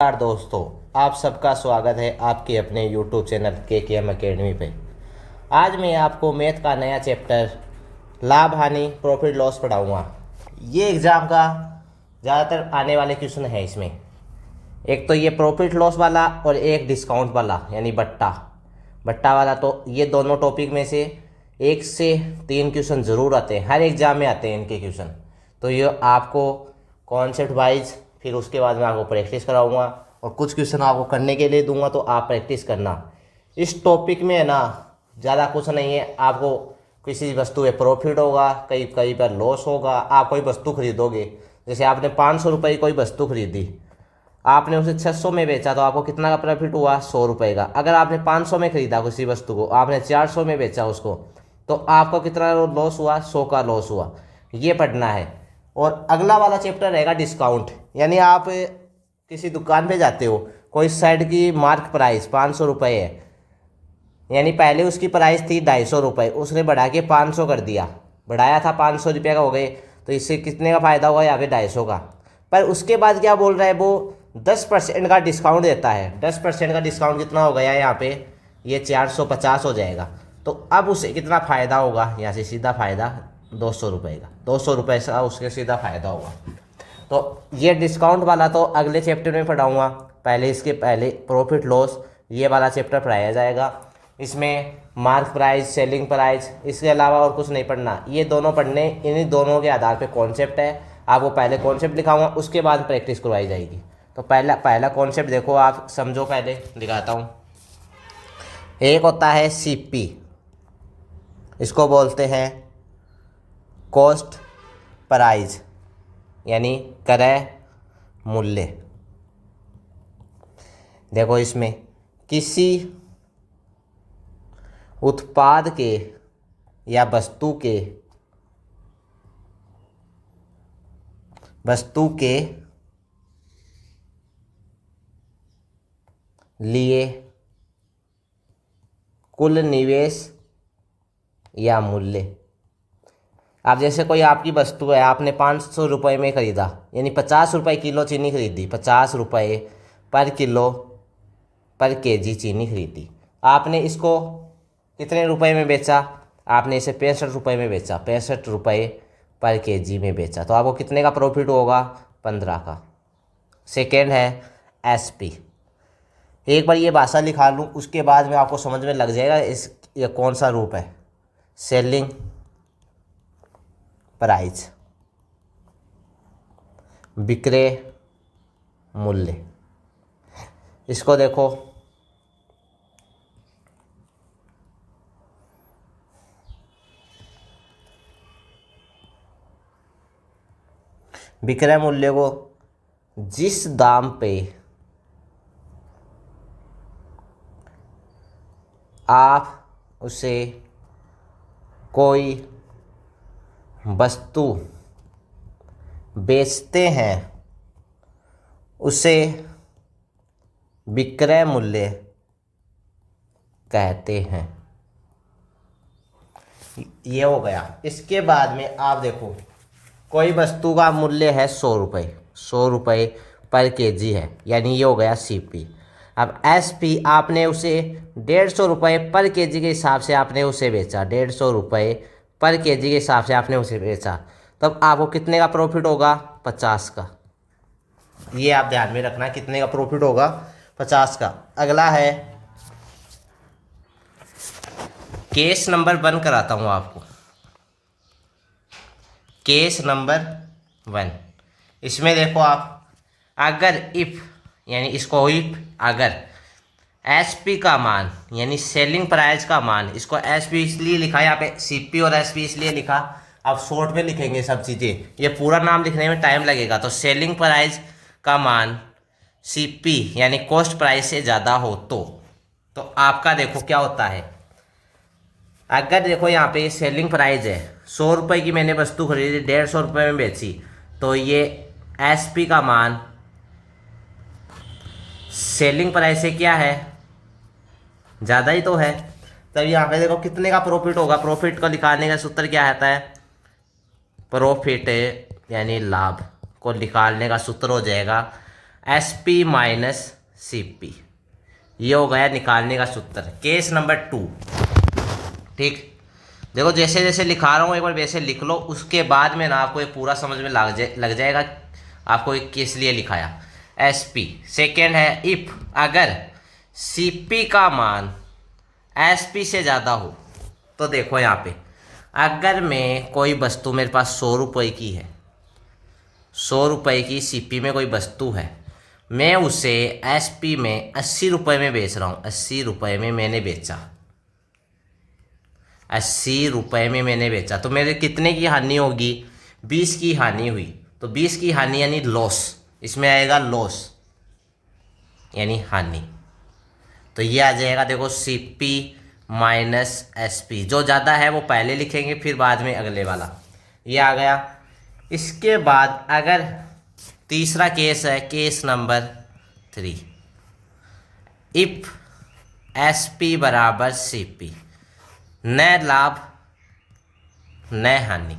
नमस्कार दोस्तों, आप सबका स्वागत है आपके अपने YouTube चैनल KKM अकेडमी पे। आज मैं आपको मैथ का नया चैप्टर लाभ हानि प्रॉफिट लॉस पढ़ाऊँगा। ये एग्ज़ाम का ज़्यादातर आने वाले क्वेश्चन है इसमें। एक तो ये प्रॉफिट लॉस वाला और एक डिस्काउंट वाला यानी बट्टा वाला। तो ये दोनों टॉपिक में से 1 से 3 क्वेश्चन ज़रूर आते हैं, हर एग्ज़ाम में आते हैं इनके क्वेश्चन। तो ये आपको कॉन्सेप्ट वाइज फिर उसके बाद मैं आपको प्रैक्टिस कराऊंगा और कुछ क्वेश्चन आपको करने के लिए दूंगा, तो आप प्रैक्टिस करना। इस टॉपिक में है ना ज़्यादा कुछ नहीं है। आपको किसी वस्तु में प्रॉफिट होगा, कहीं कहीं पर लॉस होगा। आप कोई वस्तु खरीदोगे, जैसे आपने 500 रुपये की कोई वस्तु खरीदी, आपने उसे 600 में बेचा तो आपको कितना का प्रॉफिट हुआ? 100 रुपये का। अगर आपने 500 में खरीदा किसी वस्तु को, आपने 400 में बेचा उसको, तो आपको कितना लॉस हुआ? 100 का लॉस हुआ। ये पढ़ना है। और अगला वाला चैप्टर रहेगा डिस्काउंट, यानी आप किसी दुकान पे जाते हो, कोई शर्ट की मार्क प्राइस 500 रुपये है, यानी पहले उसकी प्राइस थी 250 रुपये, उसने बढ़ा के 500 कर दिया, बढ़ाया था 500 रुपये का हो गए, तो इससे कितने का फ़ायदा हुआ? यहाँ पे 250 का। पर उसके बाद क्या बोल रहा है वो? 10% का डिस्काउंट देता है। 10% का डिस्काउंट कितना हो गया यहाँ पे? ये 450 हो जाएगा। तो अब उसे कितना फ़ायदा होगा? यहाँ से सीधा फ़ायदा 200 रुपये का, 200 रुपये का उसके सीधा फ़ायदा होगा। तो ये डिस्काउंट वाला तो अगले चैप्टर में पढ़ाऊँगा। पहले इसके पहले प्रॉफिट लॉस ये वाला चैप्टर पढ़ाया जाएगा। इसमें मार्क प्राइस, सेलिंग प्राइस, इसके अलावा और कुछ नहीं पढ़ना। ये दोनों पढ़ने, इन्हीं दोनों के आधार पे कॉन्सेप्ट है। आपको पहले कॉन्सेप्ट दिखाऊंगा, उसके बाद प्रैक्टिस करवाई जाएगी। तो पहला कॉन्सेप्ट देखो, आप समझो। पहले दिखाता हूँ। एक होता है CP, इसको बोलते हैं कॉस्ट प्राइस, यानी क्रय मूल्य। देखो इसमें किसी उत्पाद के या वस्तु के लिए कुल निवेश या मूल्य। अब जैसे कोई आपकी वस्तु है, आपने 500 रुपये में ख़रीदा, यानी 50 रुपये किलो चीनी खरीदी, 50 रुपये पर किलो पर केजी चीनी खरीदी। आपने इसको कितने रुपए में बेचा? आपने इसे 65 रुपये में बेचा, 65 रुपये पर केजी में बेचा। तो आपको कितने का प्रॉफिट होगा? 15 का। सेकेंड है SP। एक बार ये भाषा लिखा लूँ, उसके बाद में आपको समझ में लग जाएगा ये कौन सा रूप है। सेलिंग प्राइस, विक्रय मूल्य। इसको देखो, विक्रय मूल्य को जिस दाम पे आप उसे कोई वस्तु बेचते हैं, उसे विक्रय मूल्य कहते हैं। ये हो गया। इसके बाद में आप देखो, कोई वस्तु का मूल्य है 100 रुपये, 100 रुपये पर केजी है, यानी ये हो गया CP। अब SP, आपने उसे 150 रुपये पर केजी के हिसाब से आपने उसे बेचा, 150 रुपये पर केजी के हिसाब से आपने उसे बेचा। तब आपको कितने का प्रॉफिट होगा? 50 का। ये आप ध्यान में रखना, कितने का प्रॉफिट होगा? 50 का। अगला है केस नंबर 1 कराता हूँ आपको। केस नंबर 1, इसमें देखो आप, अगर इफ, यानी इसको इफ, अगर SP का मान, यानी सेलिंग प्राइस का मान, इसको SP इसलिए लिखा, यहाँ पे CP और SP इसलिए लिखा। अब शॉर्ट में लिखेंगे सब चीज़ें, ये पूरा नाम लिखने में टाइम लगेगा। तो सेलिंग प्राइस का मान CP यानी कॉस्ट प्राइस से ज़्यादा हो तो आपका देखो क्या होता है। अगर देखो यहाँ पे सेलिंग प्राइस है 100 रुपये की, मैंने वस्तु खरीदी, 150 रुपये में बेची, तो ये SP का मान सेलिंग प्राइस से क्या है? ज़्यादा ही तो है। तब यहाँ पे देखो कितने का प्रॉफिट होगा। प्रॉफिट को निकालने का सूत्र क्या आता है? प्रॉफिट यानी लाभ को निकालने का सूत्र हो जाएगा SP माइनस CP। ये हो गया निकालने का सूत्र। Case number 2। ठीक, देखो जैसे जैसे लिखा रहा हूँ एक बार वैसे लिख लो, उसके बाद में ना आपको ये पूरा समझ में लग जाएगा आपको ये किस लिए लिखाया। SP सेकेंड है, इफ अगर CP का मान SP से ज़्यादा हो। तो देखो यहाँ पे, अगर मैं कोई वस्तु मेरे पास 100 रुपये की है, 100 रुपये की CP में कोई वस्तु है, मैं उसे SP में 80 रुपये में बेच रहा हूँ। 80 रुपये में मैंने बेचा, 80 रुपये में मैंने बेचा, तो मेरे कितने की हानि होगी? 20 की हानि हुई। तो 20 की हानि यानी लॉस, इसमें आएगा लॉस यानी हानि। तो ये आ जाएगा देखो CP माइनस SP। जो ज़्यादा है वो पहले लिखेंगे, फिर बाद में अगले वाला। ये आ गया। इसके बाद अगर तीसरा केस है, केस नंबर 3, इफ SP बराबर CP, न लाभ न हानि।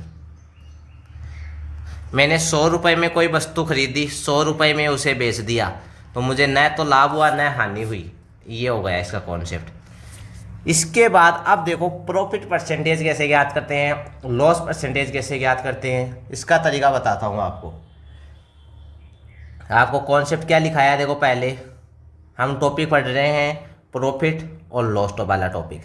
मैंने 100 रुपये में कोई वस्तु खरीदी, 100 रुपये में उसे बेच दिया, तो मुझे न तो लाभ हुआ न हानि हुई। ये हो गया इसका कॉन्सेप्ट। इसके बाद अब देखो प्रॉफिट परसेंटेज कैसे ज्ञात करते हैं, लॉस परसेंटेज कैसे ज्ञात करते हैं, इसका तरीका बताता हूँ आपको। आपको कॉन्सेप्ट क्या लिखाया है, देखो पहले हम टॉपिक पढ़ रहे हैं प्रॉफिट और लॉस वाला टॉपिक।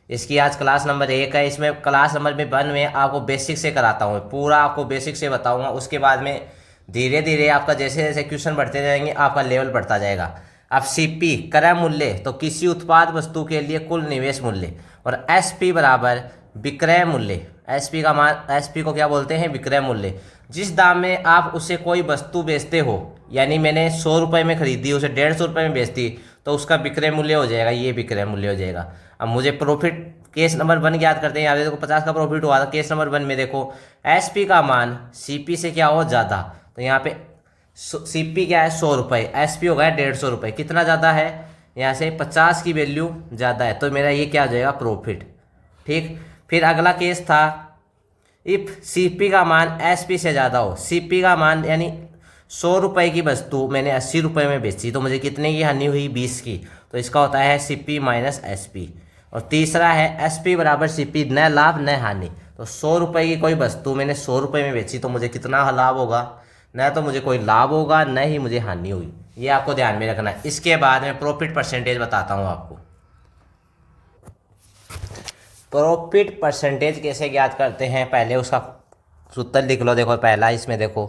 इसकी आज क्लास नंबर 1 है। इसमें क्लास नंबर 1 में आपको बेसिक से कराता हूँ, पूरा आपको बेसिक से बताऊँगा। उसके बाद में धीरे धीरे आपका जैसे जैसे क्वेश्चन बढ़ते जाएंगे आपका लेवल बढ़ता जाएगा। अब CP क्रय मूल्य, तो किसी उत्पाद वस्तु के लिए कुल निवेश मूल्य, और SP बराबर विक्रय मूल्य। SP का मान, SP को क्या बोलते हैं? विक्रय मूल्य। जिस दाम में आप उसे कोई वस्तु बेचते हो, यानी मैंने 100 रुपये में खरीदी, उसे 150 रुपये में बेचती, तो उसका विक्रय मूल्य हो जाएगा, ये विक्रय मूल्य हो जाएगा। अब मुझे प्रॉफिट केस नंबर 1 याद करते हैं। यहाँ पे देखो 50 का प्रॉफिट हुआ था। केस नंबर 1 में देखो SP का मान CP से क्या हो? ज़्यादा। तो यहाँ पे CP क्या है? 100 रुपये, SP हो गया 150 रुपये। कितना ज़्यादा है? यहाँ से 50 की वैल्यू ज़्यादा है, तो मेरा ये क्या हो जाएगा? प्रॉफिट। ठीक, फिर अगला केस था, इफ CP का मान SP से ज़्यादा हो। CP का मान यानी 100 रुपये की वस्तु मैंने 80 रुपये में बेची, तो मुझे कितने की हानि हुई? 20 की। तो इसका होता है CP माइनस SP। और तीसरा है SP बराबर CP, न लाभ न हानि। तो 100 रुपये की कोई वस्तु मैंने 100 रुपये में बेची, तो मुझे कितना लाभ होगा? न तो मुझे कोई लाभ होगा, न ही मुझे हानि हुई। ये आपको ध्यान में रखना है। इसके बाद में प्रॉफिट परसेंटेज बताता हूँ आपको। प्रॉफिट परसेंटेज कैसे ज्ञात करते हैं, पहले उसका सूत्र लिख लो। देखो पहला, इसमें देखो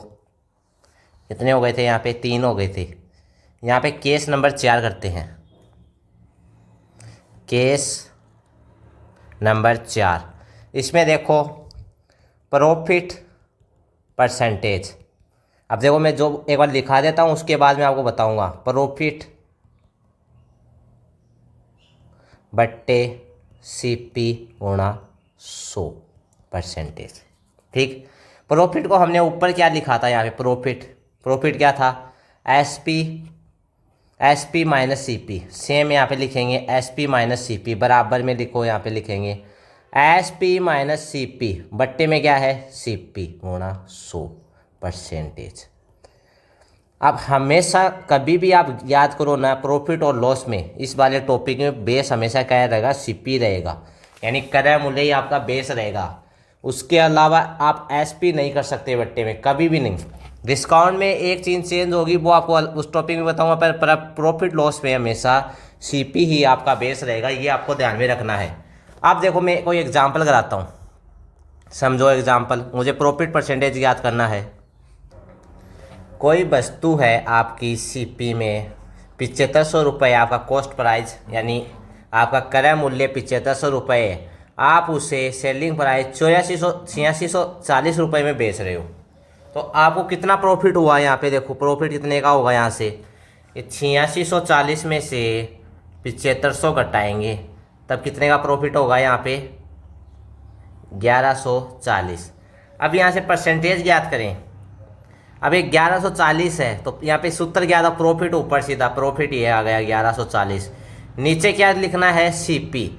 कितने हो गए थे? यहाँ पे 3 हो गए थे। यहाँ पे केस नंबर 4 करते हैं। केस नंबर 4, इसमें देखो प्रॉफिट परसेंटेज। अब देखो मैं जो एक बार लिखा देता हूँ, उसके बाद मैं आपको बताऊंगा। प्रॉफिट बट्टे CP गुणा 100%। ठीक, प्रॉफिट को हमने ऊपर क्या लिखा था? यहाँ पे प्रॉफिट क्या था? SP minus CP। सेम यहाँ पे लिखेंगे SP माइनस CP, बराबर में लिखो, यहाँ पे लिखेंगे SP माइनस CP, बट्टे में क्या है? CP गुणा 100%। अब हमेशा कभी भी आप याद करो ना, प्रॉफिट और लॉस में, इस वाले टॉपिक में बेस हमेशा क्या रहेगा? CP रहेगा, यानी क्रय मूल्य ही आपका बेस रहेगा। उसके अलावा आप SP नहीं कर सकते बट्टे में, कभी भी नहीं। डिस्काउंट में एक चीज़ चेंज होगी, वो आपको उस टॉपिक में बताऊंगा, पर प्रॉफिट लॉस में हमेशा CP ही आपका बेस रहेगा। ये आपको ध्यान में रखना है। अब देखो मैं कोई एग्जाम्पल कराता हूँ, समझो एग्जाम्पल। मुझे प्रॉफिट परसेंटेज याद करना है। कोई वस्तु है आपकी CP में 7500 रुपये, आपका कॉस्ट प्राइस यानी आपका क्रय मूल्य 7500 रुपये, आप उसे सेलिंग प्राइस 8640 रुपये में बेच रहे हो, तो आपको कितना प्रॉफिट हुआ? यहाँ पे देखो प्रॉफिट कितने का होगा। यहाँ से 8640 में से 7500 घटाएंगे, तब कितने का प्रॉफिट होगा? यहाँ पे 1140। अब यहाँ से परसेंटेज ज्ञात करें। अब ये 1140 है, तो यहाँ पे सूत्र क्या था? प्रॉफिट ऊपर सीधा प्रॉफिट ये आ गया 1140। नीचे क्या लिखना है? CP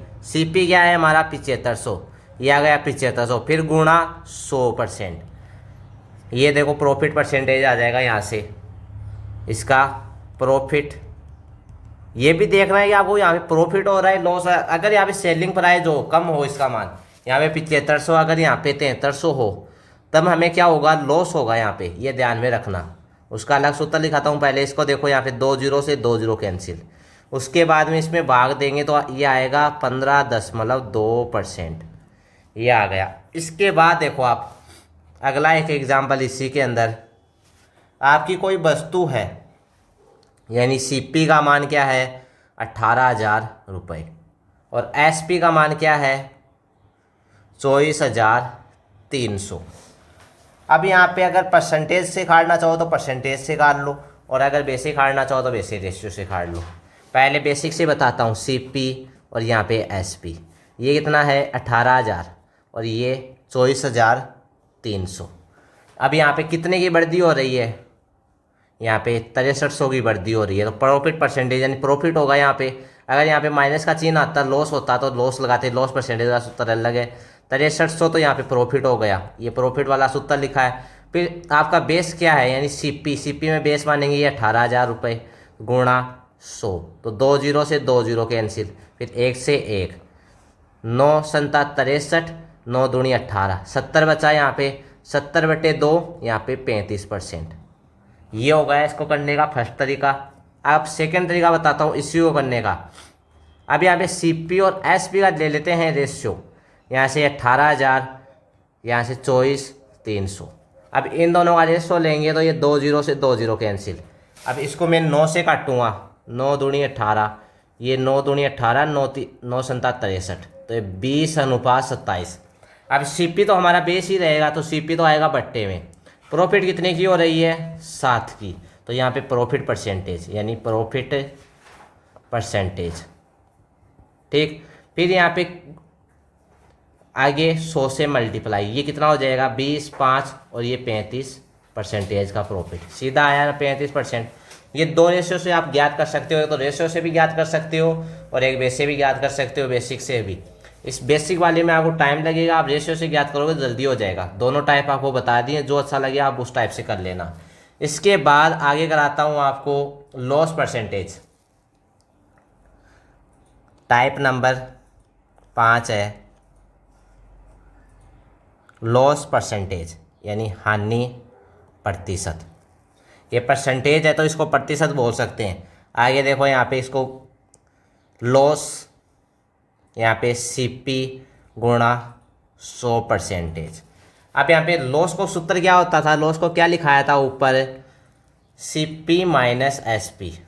क्या है हमारा? 7500, ये आ गया 7500, फिर गुणा 100%। ये देखो प्रॉफिट परसेंटेज आ जाएगा यहाँ से, इसका प्रॉफिट, ये भी देखना है कि आपको यहाँ पे प्रॉफिट हो रहा है लॉस है। अगर यहाँ पे सेलिंग प्राइस हो कम हो इसका मान, यहाँ पे 7500, अगर यहाँ पे 7300 हो, तब हमें क्या होगा, लॉस होगा यहाँ पे, ये ध्यान में रखना। उसका अलग सूत्र लिखाता हूँ, पहले इसको देखो, यहाँ पे 2 जीरो से 2 जीरो कैंसिल, उसके बाद में इसमें भाग देंगे तो ये आएगा 15.2%, ये आ गया। इसके बाद देखो आप अगला एक एग्जाम्पल, इसी के अंदर आपकी कोई वस्तु है, यानी सीपी का मान क्या है 18,000 रुपये, और एसपी का मान क्या है 24,300। अब यहाँ पे अगर परसेंटेज से काटना चाहो तो परसेंटेज से काट लो, और अगर बेसिक काटना चाहो तो बेसिक रेशियो से काट लो। पहले बेसिक से बताता हूँ, सीपी और यहाँ पे एसपी, ये कितना है 18,000 और ये 24,300। अब यहाँ पे कितने की वृद्धि हो रही है, यहाँ पे 6300 की वृद्धि हो रही है। तो प्रॉफिट परसेंटेज यानी प्रॉफिट होगा यहाँ पे। अगर यहाँ पे माइनस का चिन्ह आता, लॉस होता तो लॉस लगाते, लॉस परसेंटेज का सूत्र अलग है। 6300 तो यहाँ पे प्रॉफिट हो गया, ये प्रॉफिट वाला सूत्र लिखा है। फिर आपका बेस क्या है, यानी सीपी में बेस मानेंगे ये 18,000 रुपये गुणा 100, तो 2 जीरो से 2 जीरो कैंसिल, फिर 1 से 1, 9 सत्ता 63, 9 दूनी 18, 70 बचा यहाँ पे, 70/2, यहाँ पे 35%। ये हो गया इसको करने का फर्स्ट तरीका। अब सेकंड तरीका बताता हूँ इसी को करने का। अब यहाँ पे सीपी और एसपी का ले लेते हैं रेशियो, यहाँ से 18,000, यहाँ से 24,300। अब इन दोनों का रेशियो लेंगे तो ये 2 जीरो से 2 जीरो कैंसिल। अब इसको मैं 9 से काटूंगा, 9 दूनी 18, ये 9 दूनी 18, 9 सत्ता 63, तो ये 20:27। अब सीपी तो हमारा बेस ही रहेगा, तो सीपी तो आएगा बट्टे में। प्रॉफिट कितने की हो रही है 7 की, तो यहाँ पे प्रॉफिट परसेंटेज यानी प्रॉफिट परसेंटेज, ठीक। फिर यहाँ पे आगे 100 से मल्टीप्लाई, ये कितना हो जाएगा 20, 5 और ये 35% का प्रॉफिट, सीधा आया ना 35%। ये दो रेशियो से आप ज्ञात कर सकते हो, तो रेशियो से भी ज्ञात कर सकते हो और एक बेस से भी ज्ञात कर सकते हो, बेसिक से भी। इस बेसिक वाले में आपको टाइम लगेगा, आप रेशियो से ज्ञात करोगे जल्दी हो जाएगा। दोनों टाइप आपको बता दिए, जो अच्छा लगे आप उस टाइप से कर लेना। इसके बाद आगे कराता हूँ आपको लॉस परसेंटेज, टाइप नंबर 5 है लॉस परसेंटेज यानी हानि प्रतिशत। ये परसेंटेज है तो इसको प्रतिशत बोल सकते हैं। आगे देखो यहाँ पे इसको लॉस, यहाँ पे सीपी गुणा 100%। अब यहाँ पे लॉस को सूत्र क्या होता था, लॉस को क्या लिखाया था ऊपर, सीपी माइनस एसपी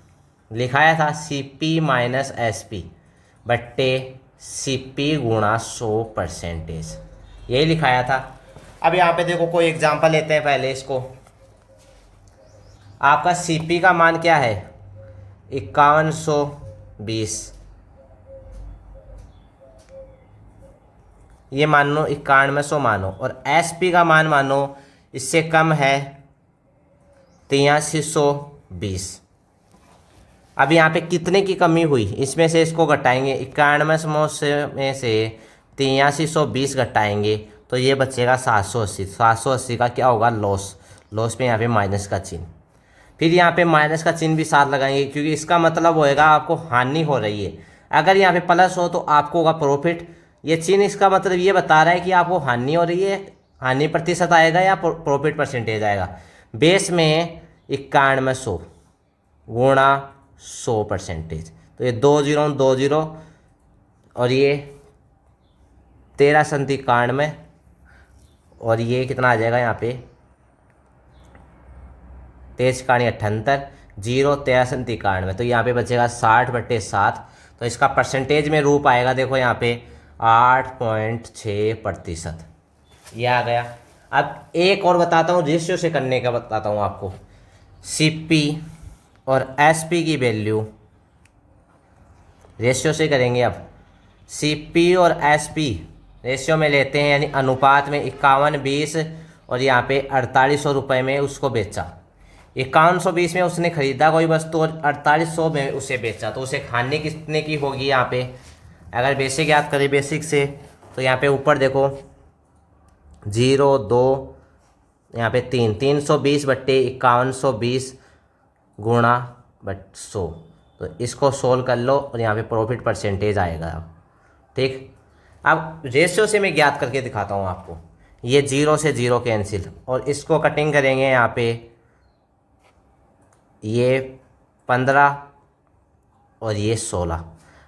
लिखाया था, सीपी माइनस एसपी बट्टे सीपी गुणा 100%, यही लिखाया था। अब यहाँ पे देखो कोई एग्जांपल लेते हैं पहले इसको। आपका सीपी का मान क्या है 5120, ये मान लो 9100 मानो, और एसपी का मान मानो इससे कम है 8320। अब यहाँ पे कितने की कमी हुई, इसमें से इसको घटाएंगे, 9100 में से 8320 घटाएंगे तो ये बचेगा 780। 780 का क्या होगा लॉस, लॉस में यहाँ पे माइनस का चिन्ह, फिर यहाँ पे माइनस का चिन्ह भी साथ लगाएंगे क्योंकि इसका मतलब होएगा आपको हानि हो रही है। अगर यहाँ पे प्लस हो तो आपको होगा प्रॉफिट। ये चिन्ह इसका मतलब ये बता रहा है कि आपको हानि हो रही है, हानि प्रतिशत आएगा या प्रॉफिट परसेंटेज आएगा। बेस में 9100 गुणा 100%, तो ये 2 जीरो 2 जीरो और ये 1391 और ये कितना आ जाएगा यहाँ पे 13×78, 0 1391, तो यहाँ पे बचेगा 60/7। तो इसका परसेंटेज में रूप आएगा देखो यहाँ पे 8.6%, ये आ गया। अब एक और बताता हूँ, रेशियो से करने का बताता हूँ आपको। सीपी और एसपी की वैल्यू रेशियो से करेंगे। अब सीपी और एसपी रेशियो में लेते हैं, यानी अनुपात में 51-20, और यहाँ पे 4800 रुपये में उसको बेचा। 5120 में उसने खरीदा कोई वस्तु और 4800 में उसे बेचा, तो उसे हानि कितने की होगी यहाँ पे। अगर बेसिक याद करें बेसिक से, तो यहाँ पे ऊपर देखो 0 2, यहाँ पे 3 320 बट्टे 5120 गुणा बट 100। तो इसको सोल्व कर लो और यहाँ पे प्रॉफिट परसेंटेज आएगा। ठीक, अब रेशियो से मैं ज्ञात करके दिखाता हूँ आपको। ये 0 से 0 कैंसिल, और इसको कटिंग करेंगे यहाँ पे, ये 15 और ये 16।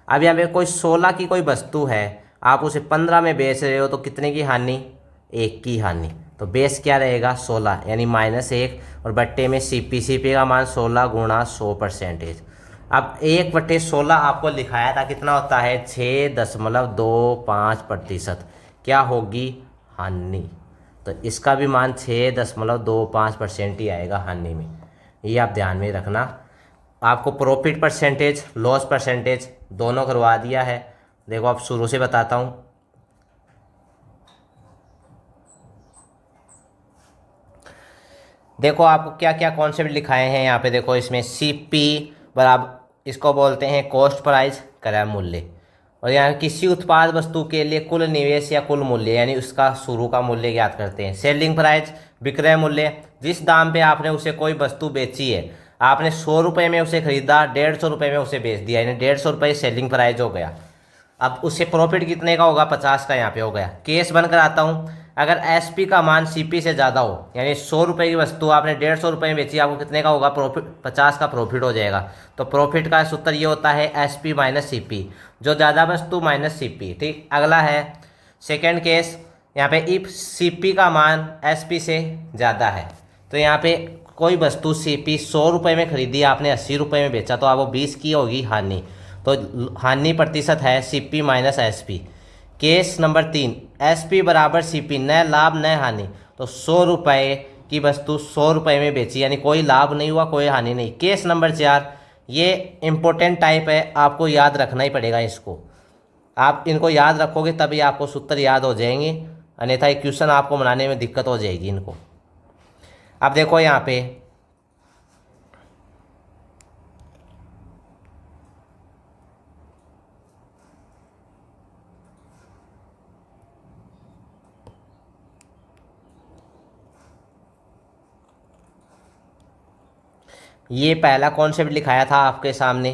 अब यहाँ पे कोई 16 की कोई वस्तु है, आप उसे 15 में बेच रहे हो, तो कितने की हानि? 1 की हानि। तो बेस क्या रहेगा? 16, यानी -1, और बट्टे में सीपी का मान 16 गुणा 100%। अब 1/16 आपको लिखाया था, कितना होता है? 6.25%। क्या होगी? हानि। तो इसका भी मान 6.25% ही आएगा हानि में। ये आप ध्यान में रखना। आपको प्रॉफिट परसेंटेज, लॉस परसेंटेज दोनों करवा दिया है। देखो अब शुरू से बताता हूँ। देखो आपको क्या क्या कॉन्सेप्ट लिखाए हैं यहाँ पे। देखो इसमें सीपी बराबर, इसको बोलते हैं कॉस्ट प्राइस, क्रय मूल्य। और यहाँ किसी उत्पाद वस्तु के लिए कुल निवेश या कुल मूल्य, यानी उसका शुरू का मूल्य ज्ञात करते हैं। सेलिंग प्राइस, विक्रय मूल्य, जिस दाम पे आपने उसे कोई वस्तु बेची है, आपने 100 रुपये में उसे खरीदा, 150 रुपये में उसे बेच दिया, यानी 150 रुपये सेलिंग प्राइस हो गया। अब उससे प्रॉफिट कितने का होगा? 50 का यहाँ पे हो गया। केस बनकर आता हूँ, अगर एसपी का मान सीपी से ज़्यादा हो, यानी 100 रुपये की वस्तु आपने 150 रुपये में बेची, आपको कितने का होगा? प्रॉफिट 50 का प्रॉफिट हो जाएगा। तो प्रॉफिट का सूत्र ये होता है एसपी माइनस सीपी, जो ज़्यादा वस्तु माइनस सीपी। ठीक, अगला है सेकेंड केस। यहाँ पे इफ सीपी का मान एसपी से ज़्यादा है, तो यहाँ पे कोई वस्तु सीपी 100 रुपये में खरीदी, आपने 80 रुपये में बेचा, तो आपको 20 की होगी हानि। तो हानि प्रतिशत है CP minus SP. Case number 3, SP बराबर सीपी, न लाभ न हानि। तो 100 रुपये की वस्तु 100 रुपये में बेची, यानी कोई लाभ नहीं हुआ, कोई हानि नहीं। केस नंबर 4, ये इम्पोर्टेंट टाइप है, आपको याद रखना ही पड़ेगा इसको। आप इनको याद रखोगे तभी आपको सूत्र याद हो जाएंगे, अन्यथा ये क्वेश्चन आपको बनाने में दिक्कत हो जाएगी इनको। अब देखो यहाँ पे ये पहला कॉन्सेप्ट लिखाया था आपके सामने,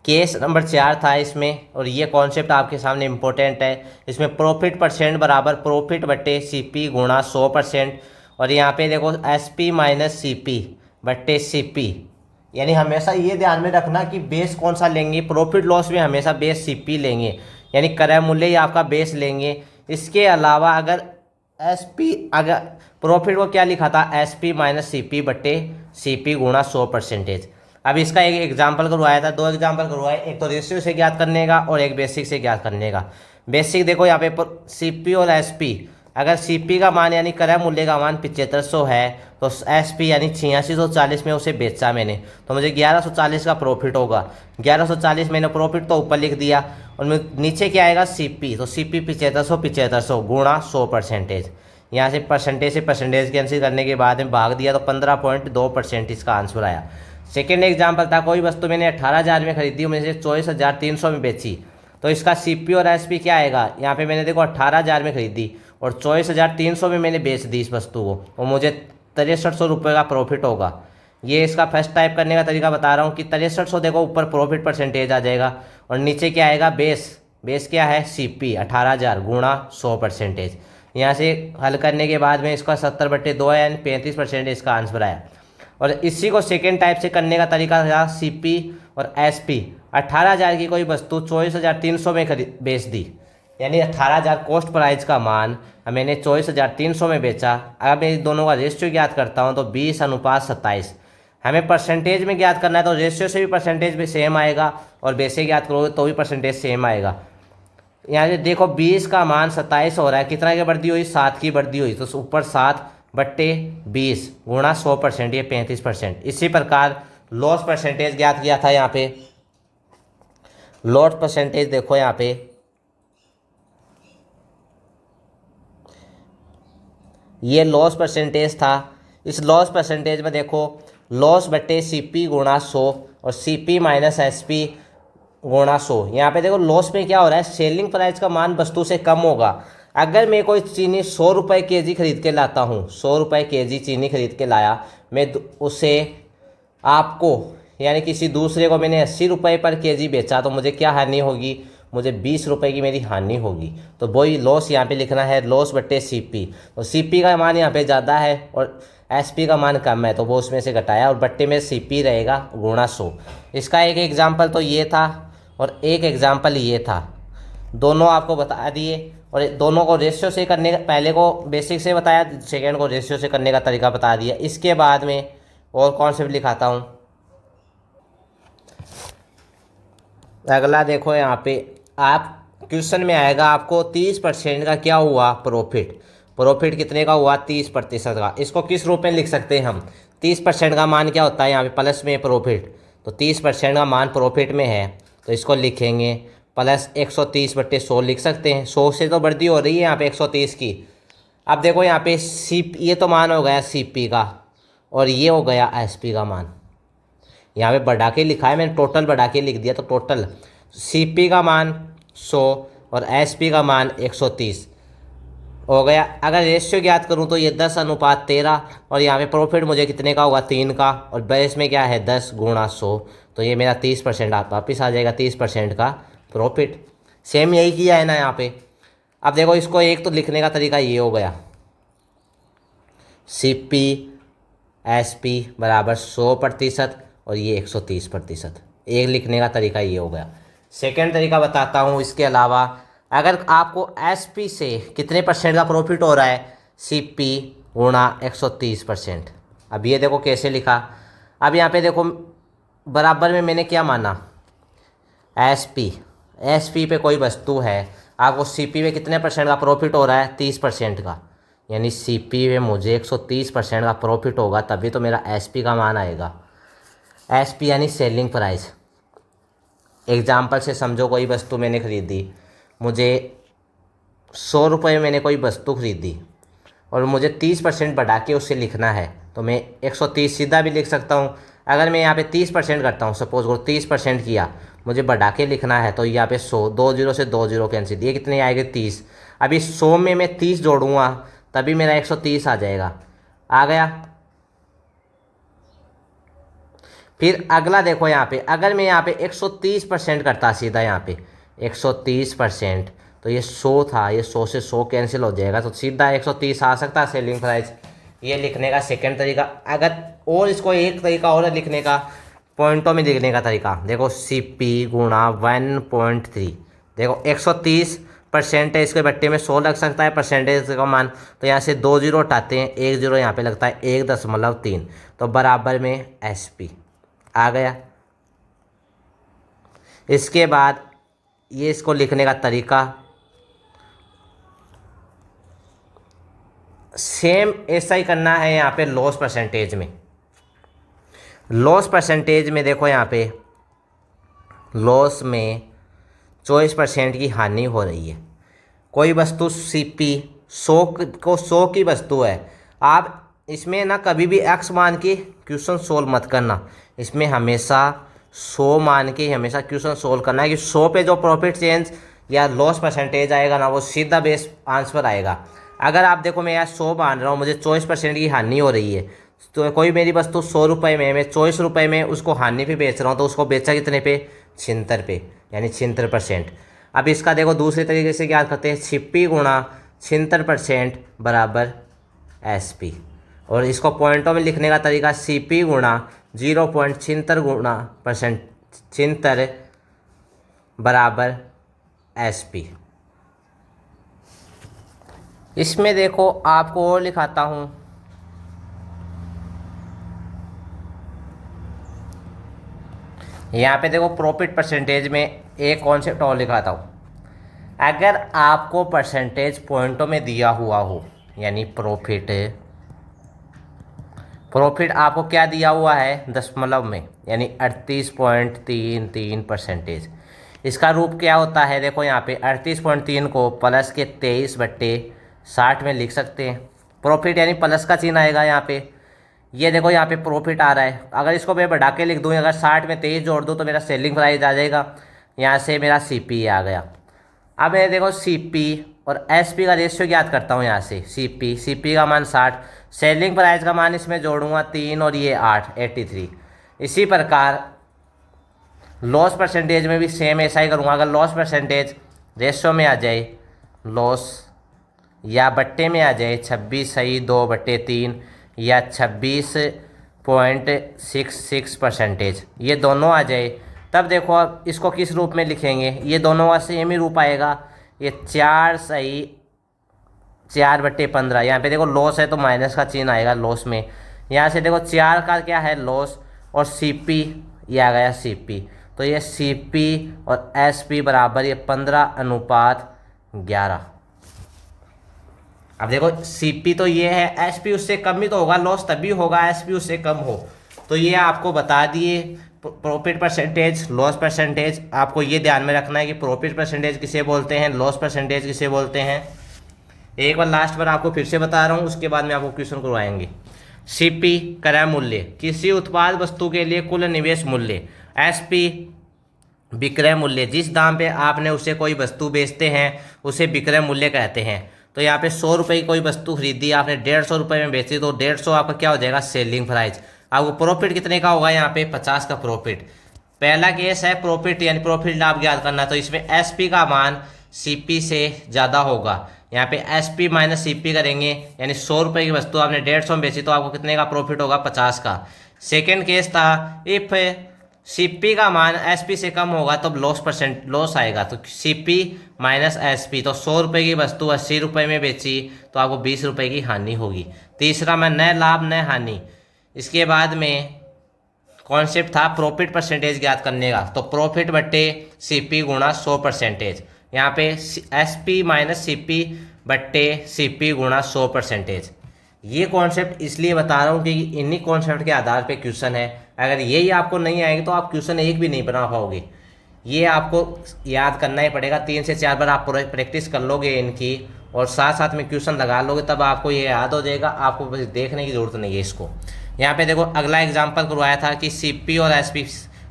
केस नंबर 4 था इसमें, और ये कॉन्सेप्ट आपके सामने इम्पोर्टेंट है। इसमें प्रॉफिट परसेंट बराबर प्रॉफिट बट्टे सीपी गुणा 100%। और यहाँ पे देखो एसपी माइनस सीपी बट्टे सीपी, यानी हमेशा ये ध्यान में रखना कि बेस कौन सा लेंगे। प्रॉफिट लॉस में हमेशा बेस सीपी लेंगे, यानी क्रय मूल्य ही आपका बेस लेंगे। इसके अलावा अगर एसपी, अगर प्रॉफिट को क्या लिखा था? एसपी माइनस सीपी बट्टे सीपी गुणा 100%। अब इसका एक एग्जाम्पल करवाया था, 2 एग्जाम्पल करवाए, एक तो रेशियो से ज्ञात करने का और एक बेसिक से ज्ञात करने का। बेसिक देखो यहाँ पे सीपी और एसपी, अगर सीपी का मान यानी क्रय मूल्य का मान 7500 है, तो एसपी यानी 8640 में उसे बेचा मैंने, तो मुझे 1140 का प्रॉफिट होगा। 1140 मैंने प्रॉफिट तो ऊपर लिख दिया, और नीचे क्या आएगा? सीपी, तो सीपी 7500 गुणा 100%। यहाँ से परसेंटेज कैंसिल करने के बाद में भाग दिया, तो 15.2% इसका आंसर आया। सेकेंड एग्जाम्पल था, कोई वस्तु मैंने 18,000 में खरीदी, मैंने 24,300 में बेची, तो इसका सीपी और एसपी क्या आएगा? यहाँ पे मैंने देखो 18,000 में खरीदी और 24,300 में मैंने बेच दी इस वस्तु को, और मुझे 6300 रुपये का प्रॉफिट होगा। ये इसका फर्स्ट टाइप करने का तरीका बता रहा हूँ कि 6300 देखो ऊपर प्रॉफिट परसेंटेज आ जाएगा, और नीचे क्या आएगा? बेस क्या है? सीपी 18,000 गुणा 100%। यहाँ से हल करने के बाद में इसका 70/2 है, यानी 35% इसका आंसर आया। और इसी को सेकेंड टाइप से करने का तरीका था सीपी और एसपी। 18,000 की कोई वस्तु 24,300 में बेच दी, यानी 18,000 कॉस्ट प्राइस का मान मैंने 24,300 में बेचा। अगर मैं इन दोनों का रेशियो ज्ञात करता हूँ तो 20:27। हमें परसेंटेज में ज्ञात करना है, तो रेशियो से भी परसेंटेज भी सेम आएगा, और बेसिक ज्ञात करोगे तो भी परसेंटेज सेम आएगा। यहाँ से देखो 20 का मान 27 हो रहा है, कितना की बढ़ती हुई? 7 की बढ़ती हुई, तो ऊपर 7/20 गुणा 100%, ये 35%। इसी प्रकार लॉस परसेंटेज ज्ञात किया था। यहाँ पे लॉस परसेंटेज देखो, यहाँ पे ये लॉस परसेंटेज था। इस लॉस परसेंटेज में देखो लॉस बट्टे सीपी गुणा 100 और सीपी माइनस एसपी गुणा 100। यहाँ पे देखो लॉस में क्या हो रहा है? सेलिंग प्राइस का मान वस्तु से कम होगा। अगर मैं कोई चीनी 100 रुपये केजी खरीद के लाता हूँ, 100 रुपये केजी चीनी खरीद के लाया, मैं उसे आपको यानी किसी दूसरे को मैंने 80 रुपये पर केजी बेचा तो मुझे क्या हानि होगी, मुझे 20 रुपये की मेरी हानि होगी। तो वही लॉस यहाँ पे लिखना है, लॉस बट्टे सीपी। तो सीपी का मान यहाँ पे ज़्यादा है और एसपी का मान कम है, तो वो उसमें से घटाया और बट्टे में सीपी रहेगा गुणा 100। इसका एक एग्जाम्पल तो ये था और एक एग्जाम्पल ये था, दोनों आपको बता दिए। और दोनों को रेशियो से करने का, पहले को बेसिक से बताया, सेकेंड को रेशियो से करने का तरीका बता दिया। इसके बाद में और कॉन्सेप्ट लिखाता हूँ। अगला देखो यहाँ पे आप क्वेश्चन में आएगा आपको 30% का क्या हुआ प्रॉफिट। प्रॉफिट कितने का हुआ, 30% का। इसको किस रूप में लिख सकते हैं हम, 30% का मान क्या होता है यहाँ पे प्लस में प्रॉफिट, तो 30% का मान प्रॉफिट में है तो इसको लिखेंगे प्लस 130/100 लिख सकते हैं। 100 से तो बढ़ती हो रही है यहाँ पे 130 की। अब देखो यहाँ पे ये तो मान हो गया सीपी का और ये हो गया एसपी का मान। यहाँ पे बढ़ा के लिखा है मैंने, टोटल बढ़ा के लिख दिया, तो टोटल सीपी का मान 100 और एसपी का मान 130 हो गया। अगर रेशियो ज्ञात करूँ तो ये 10:13 और यहाँ पे प्रॉफिट मुझे कितने का होगा, 3 का, और बेस में क्या है 10 गुणा 100, तो ये मेरा 30% वापस आ जाएगा, 30% का प्रॉफिट। सेम यही किया है ना यहाँ पे। अब देखो इसको एक तो लिखने का तरीका ये हो गया, सीपी एसपी बराबर 100% और ये 130%, एक लिखने का तरीका ये हो गया। सेकेंड तरीका बताता हूँ। इसके अलावा अगर आपको एसपी से कितने परसेंट का प्रॉफिट हो रहा है, सीपी गुणा 130%। अब ये देखो कैसे लिखा। अब यहाँ पे देखो बराबर में मैंने क्या माना, एसपी पे कोई वस्तु है, आपको सीपी पे कितने परसेंट का प्रॉफिट हो रहा है, 30% का, यानी सीपी में मुझे 130% का प्रॉफिट होगा, तभी तो मेरा एसपी का मान आएगा। एसपी यानी सेलिंग प्राइस। एग्जाम्पल से समझो, कोई वस्तु मैंने खरीदी, मुझे 100 रुपये मैंने कोई वस्तु खरीदी और मुझे 30% बढ़ा के उससे लिखना है, तो मैं 130 सीधा भी लिख सकता हूँ। अगर मैं यहाँ पे 30% करता हूँ, सपोज करो 30% किया, मुझे बढ़ा के लिखना है, तो यहाँ पे 100, 2 जीरो से 2 जीरो कैंसिल, ये कितने आएंगे 30। अभी 100 में मैं 30 जोड़ूंगा तभी मेरा 130 आ जाएगा, आ गया। फिर अगला देखो यहाँ पे, अगर मैं यहाँ पे 130% करता सीधा यहाँ पे 130%, तो ये 100 था, ये 100 से 100 कैंसिल हो जाएगा, तो सीधा 130 आ सकता है सेलिंग प्राइस। ये लिखने का सेकंड तरीका। अगर और इसको एक तरीका और लिखने का, पॉइंटों में लिखने का तरीका देखो, सीपी गुणा 1.3। देखो 130% है, इसके बट्टे में 100 लग सकता है परसेंटेज का मान, तो यहाँ से 2 जीरो हटाते हैं, 1 जीरो यहाँ पे लगता है 1.3, तो बराबर में एसपी आ गया। इसके बाद ये इसको लिखने का तरीका सेम ऐसा ही करना है यहाँ पे लॉस परसेंटेज में। लॉस परसेंटेज में देखो यहाँ पे लॉस में 24% की हानि हो रही है। कोई वस्तु सीपी 100 की वस्तु है, आप इसमें ना कभी भी एक्स मान के क्वेश्चन सोल्व मत करना, इसमें हमेशा 100 मान के हमेशा क्वेश्चन सोल्व करना है कि 100 पे जो प्रॉफिट चेंज या लॉस परसेंटेज आएगा ना, वो सीधा बेस आंसर आएगा। अगर आप देखो मैं यहाँ 100 मान रहा हूँ, मुझे 24% की हानि हो रही है, तो कोई मेरी वस्तु 100 रुपये में, मैं 24 रुपये में उसको हानि पे बेच रहा हूँ, तो उसको बेचा कितने पे, 76 पे, यानी 76%। अब इसका देखो दूसरे तरीके से क्या करते हैं, सीपी गुणा 76% बराबर एसपी, और इसको पॉइंटों में लिखने का तरीका सीपी गुणा 0.76 गुणा परसेंट 76 बराबर एसपी। इसमें देखो आपको और लिखाता हूँ, यहाँ पे देखो प्रॉफिट परसेंटेज में एक कॉन्सेप्ट और लिखाता हूँ। अगर आपको परसेंटेज पॉइंटों में दिया हुआ हो, यानी प्रॉफिट आपको क्या दिया हुआ है दशमलव में, यानी 38.33%। इसका रूप क्या होता है, देखो यहाँ पे 38.3 को प्लस के 23/60 में लिख सकते हैं। प्रॉफिट यानी प्लस का चिन्ह आएगा यहाँ पे। ये देखो यहाँ पे प्रॉफिट आ रहा है, अगर इसको मैं बढ़ा के लिख दूँ, अगर 60 में 23 जोड़ दूँ तो मेरा सेलिंग प्राइस आ जाएगा। यहाँ से मेरा सीपी आ गया। अब मैं देखो सीपी और एसपी का रेशियो याद करता हूँ। यहाँ से सीपी का मान 60, सेलिंग प्राइस का मान इसमें जोड़ूंगा 3 और ये 8, 83। इसी प्रकार लॉस परसेंटेज में भी सेम ऐसा ही करूँगा। अगर लॉस परसेंटेज रेशो में आ जाए, लॉस या बट्टे में आ जाए 26/2/3 या 26.66%, ये दोनों आ जाए, तब देखो अब इसको किस रूप में लिखेंगे। ये दोनों का सेम ही रूप आएगा। ये 4/15, यहाँ पे देखो लॉस है तो माइनस का चिन्ह आएगा लॉस में। यहाँ से देखो 4 का क्या है लॉस, और CP ये आ गया CP, तो ये CP और SP बराबर ये 15:11। अब देखो CP तो ये है, SP उससे कम ही तो होगा, लॉस तभी होगा SP उससे कम हो। तो ये आपको बता दिए प्रॉफिट परसेंटेज, लॉस परसेंटेज। आपको ये ध्यान में रखना है कि प्रॉफिट परसेंटेज किसे बोलते हैं, लॉस परसेंटेज किसे बोलते हैं। एक बार लास्ट बार आपको फिर से बता रहा हूँ, उसके बाद में आपको क्वेश्चन करवाएंगे। CP क्रय मूल्य, किसी उत्पाद वस्तु के लिए कुल निवेश मूल्य। SP विक्रय मूल्य, जिस दाम पे आपने उसे कोई वस्तु बेचते हैं उसे विक्रय मूल्य कहते हैं। तो यहाँ पे 100 रुपये की कोई वस्तु खरीदी आपने, 150 रुपये में बेची, तो 150 आपका क्या हो जाएगा सेलिंग प्राइस। आपको प्रॉफिट कितने का होगा, यहाँ पे 50 का प्रॉफिट। पहला केस है प्रॉफिट यानी प्रॉफिट लाभ ज्ञात करना, तो इसमें SP का मान CP से ज़्यादा होगा। यहाँ पे SP माइनस CP करेंगे, यानी 100 रुपये की वस्तु आपने 150 में बेची, तो आपको कितने का प्रॉफिट होगा 50 का। सेकेंड केस था इफ CP का मान SP से कम होगा तो लॉस आएगा, तो CP माइनस SP, तो 100 रुपये की वस्तु 80 रुपये में बेची तो आपको 20 रुपये की हानि होगी। तीसरा में न लाभ न हानि। इसके बाद में कॉन्सेप्ट था प्रॉफिट परसेंटेज ज्ञात करने का, तो प्रॉफिट बट्टे CP गुणा 100%। यहाँ पे SP माइनस CP बट्टे CP गुणा 100%। ये कॉन्सेप्ट इसलिए बता रहा हूँ कि इन्हीं कॉन्सेप्ट के आधार पे क्वेश्चन है। अगर यही आपको नहीं आएंगे तो आप क्वेश्चन एक भी नहीं बना पाओगे। ये आपको याद करना ही पड़ेगा, 3 से 4 बार आप प्रैक्टिस कर लोगे इनकी, और साथ साथ में क्वेश्चन लगा लोगे, तब आपको ये याद हो जाएगा। आपको बस देखने की ज़रूरत नहीं है इसको। यहाँ पे देखो अगला एग्जाम्पल करवाया था कि CP और SP,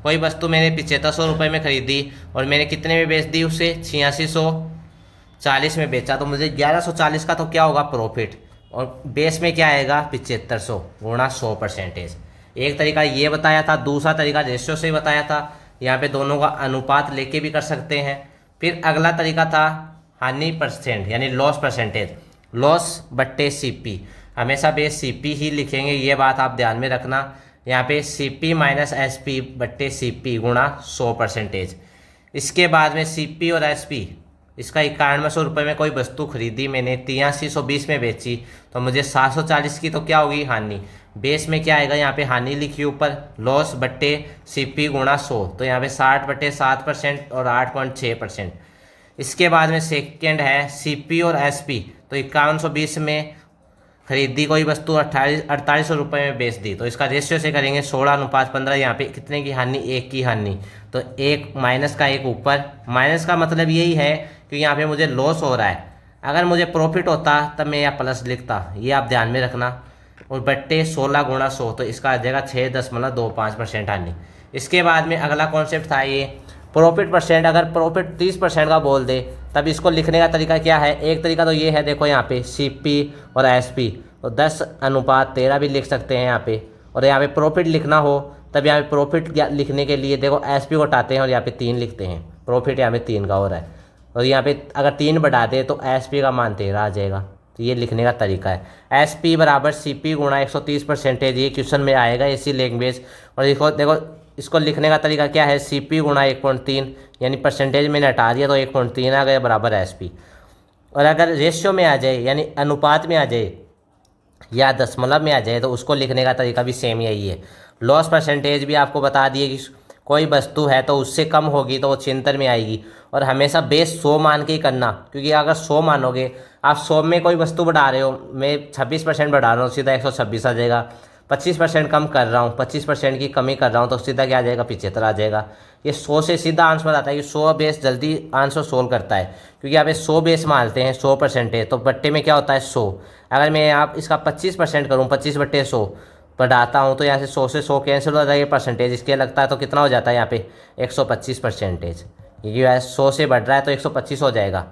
कोई वस्तु मैंने 7500 रुपये में खरीदी और मैंने कितने में बेच दी उसे 8640 में बेचा, तो मुझे 1140 का तो क्या होगा प्रॉफिट, और बेस में क्या आएगा 7500 गुणा 100%। एक तरीका ये बताया था, दूसरा तरीका रेशियो से बताया था। यहाँ पे दोनों का अनुपात लेके भी कर सकते हैं। फिर अगला तरीका था हानि परसेंट यानी लॉस परसेंटेज, लॉस बट्टे CP, हमेशा बेस CP ही लिखेंगे, ये बात आप ध्यान में रखना। यहाँ पे CP माइनस SP बट्टे CP गुणा 100%। इसके बाद में CP और SP, इसका 9100 रुपये में कोई वस्तु खरीदी मैंने, 8320 में बेची, तो मुझे 740 की तो क्या होगी हानि। बेस में क्या आएगा, यहाँ पे हानि लिखी ऊपर, लॉस बट्टे CP गुणा 100, तो यहाँ पे 60/7% और 8.6%। इसके बाद में सेकेंड है CP और SP, तो 5120 में खरीदी कोई वस्तु 4800 रुपये में बेच दी, तो इसका रेशियो से करेंगे 16:15। यहाँ पे कितने की हानि, 1 की हानि, तो 1 माइनस का 1 ऊपर। माइनस का मतलब यही है कि यहाँ पे मुझे लॉस हो रहा है, अगर मुझे प्रॉफिट होता तब मैं यहाँ प्लस लिखता, ये आप ध्यान में रखना। और बट्टे 16 गुणा 100, तो इसका आ जाएगा 6.25% हानि। इसके बाद में अगला कॉन्सेप्ट था ये प्रॉफिट परसेंट। अगर प्रॉफिट 30% का बोल दे तब इसको लिखने का तरीका क्या है। एक तरीका तो ये है, देखो यहाँ पे CP और SP, तो 10:13 भी लिख सकते हैं यहाँ पे। और यहाँ पे प्रॉफिट लिखना हो तब यहाँ पे प्रॉफिट लिखने के लिए देखो SP को हटाते हैं और यहाँ पे 3 लिखते हैं, प्रॉफिट यहाँ पे 3 का हो रहा है, और यहाँ पे अगर 3 बढ़ा दे तो SP का मान 13 आ जाएगा। तो ये लिखने का तरीका है, SP बराबर CP गुणा 130%। ये क्वेश्चन में आएगा इसी लैंग्वेज। और देखो इसको लिखने का तरीका क्या है, CP गुणा 1.3, यानी परसेंटेज मैंने हटा दिया तो 1.3 आ गया बराबर SP। और अगर रेशियो में आ जाए यानी अनुपात में आ जाए या दशमलव में आ जाए तो उसको लिखने का तरीका भी सेम यही है। लॉस परसेंटेज भी आपको बता दिए कि कोई वस्तु है तो उससे कम होगी तो वो चिंतन में आएगी, और हमेशा बेस 100 मान के ही करना, क्योंकि अगर 100 मानोगे, आप 100 में कोई वस्तु बढ़ा रहे हो, मैं 26% बढ़ा रहा हूँ, सीधा 126 आ जाएगा। 25% कम कर रहा हूँ, 25% की कमी कर रहा हूँ, तो सीधा क्या आ जाएगा 75 आ जाएगा। ये 100 से सीधा आंसर आता है कि 100 बेस जल्दी आंसर सोल्व करता है, क्योंकि आप 100 बेस मानते हैं, 100% है, तो बट्टे में क्या होता है 100। अगर मैं आप इसका 25% करूँ, 25/100 बढ़ाता हूँ, तो यहाँ से 100 से 100 कैंसिल हो जाएगा, परसेंटेज इसके लगता है तो कितना हो जाता है यहाँ पे 125%। क्योंकि 100 से बढ़ रहा है तो 125 हो जाएगा,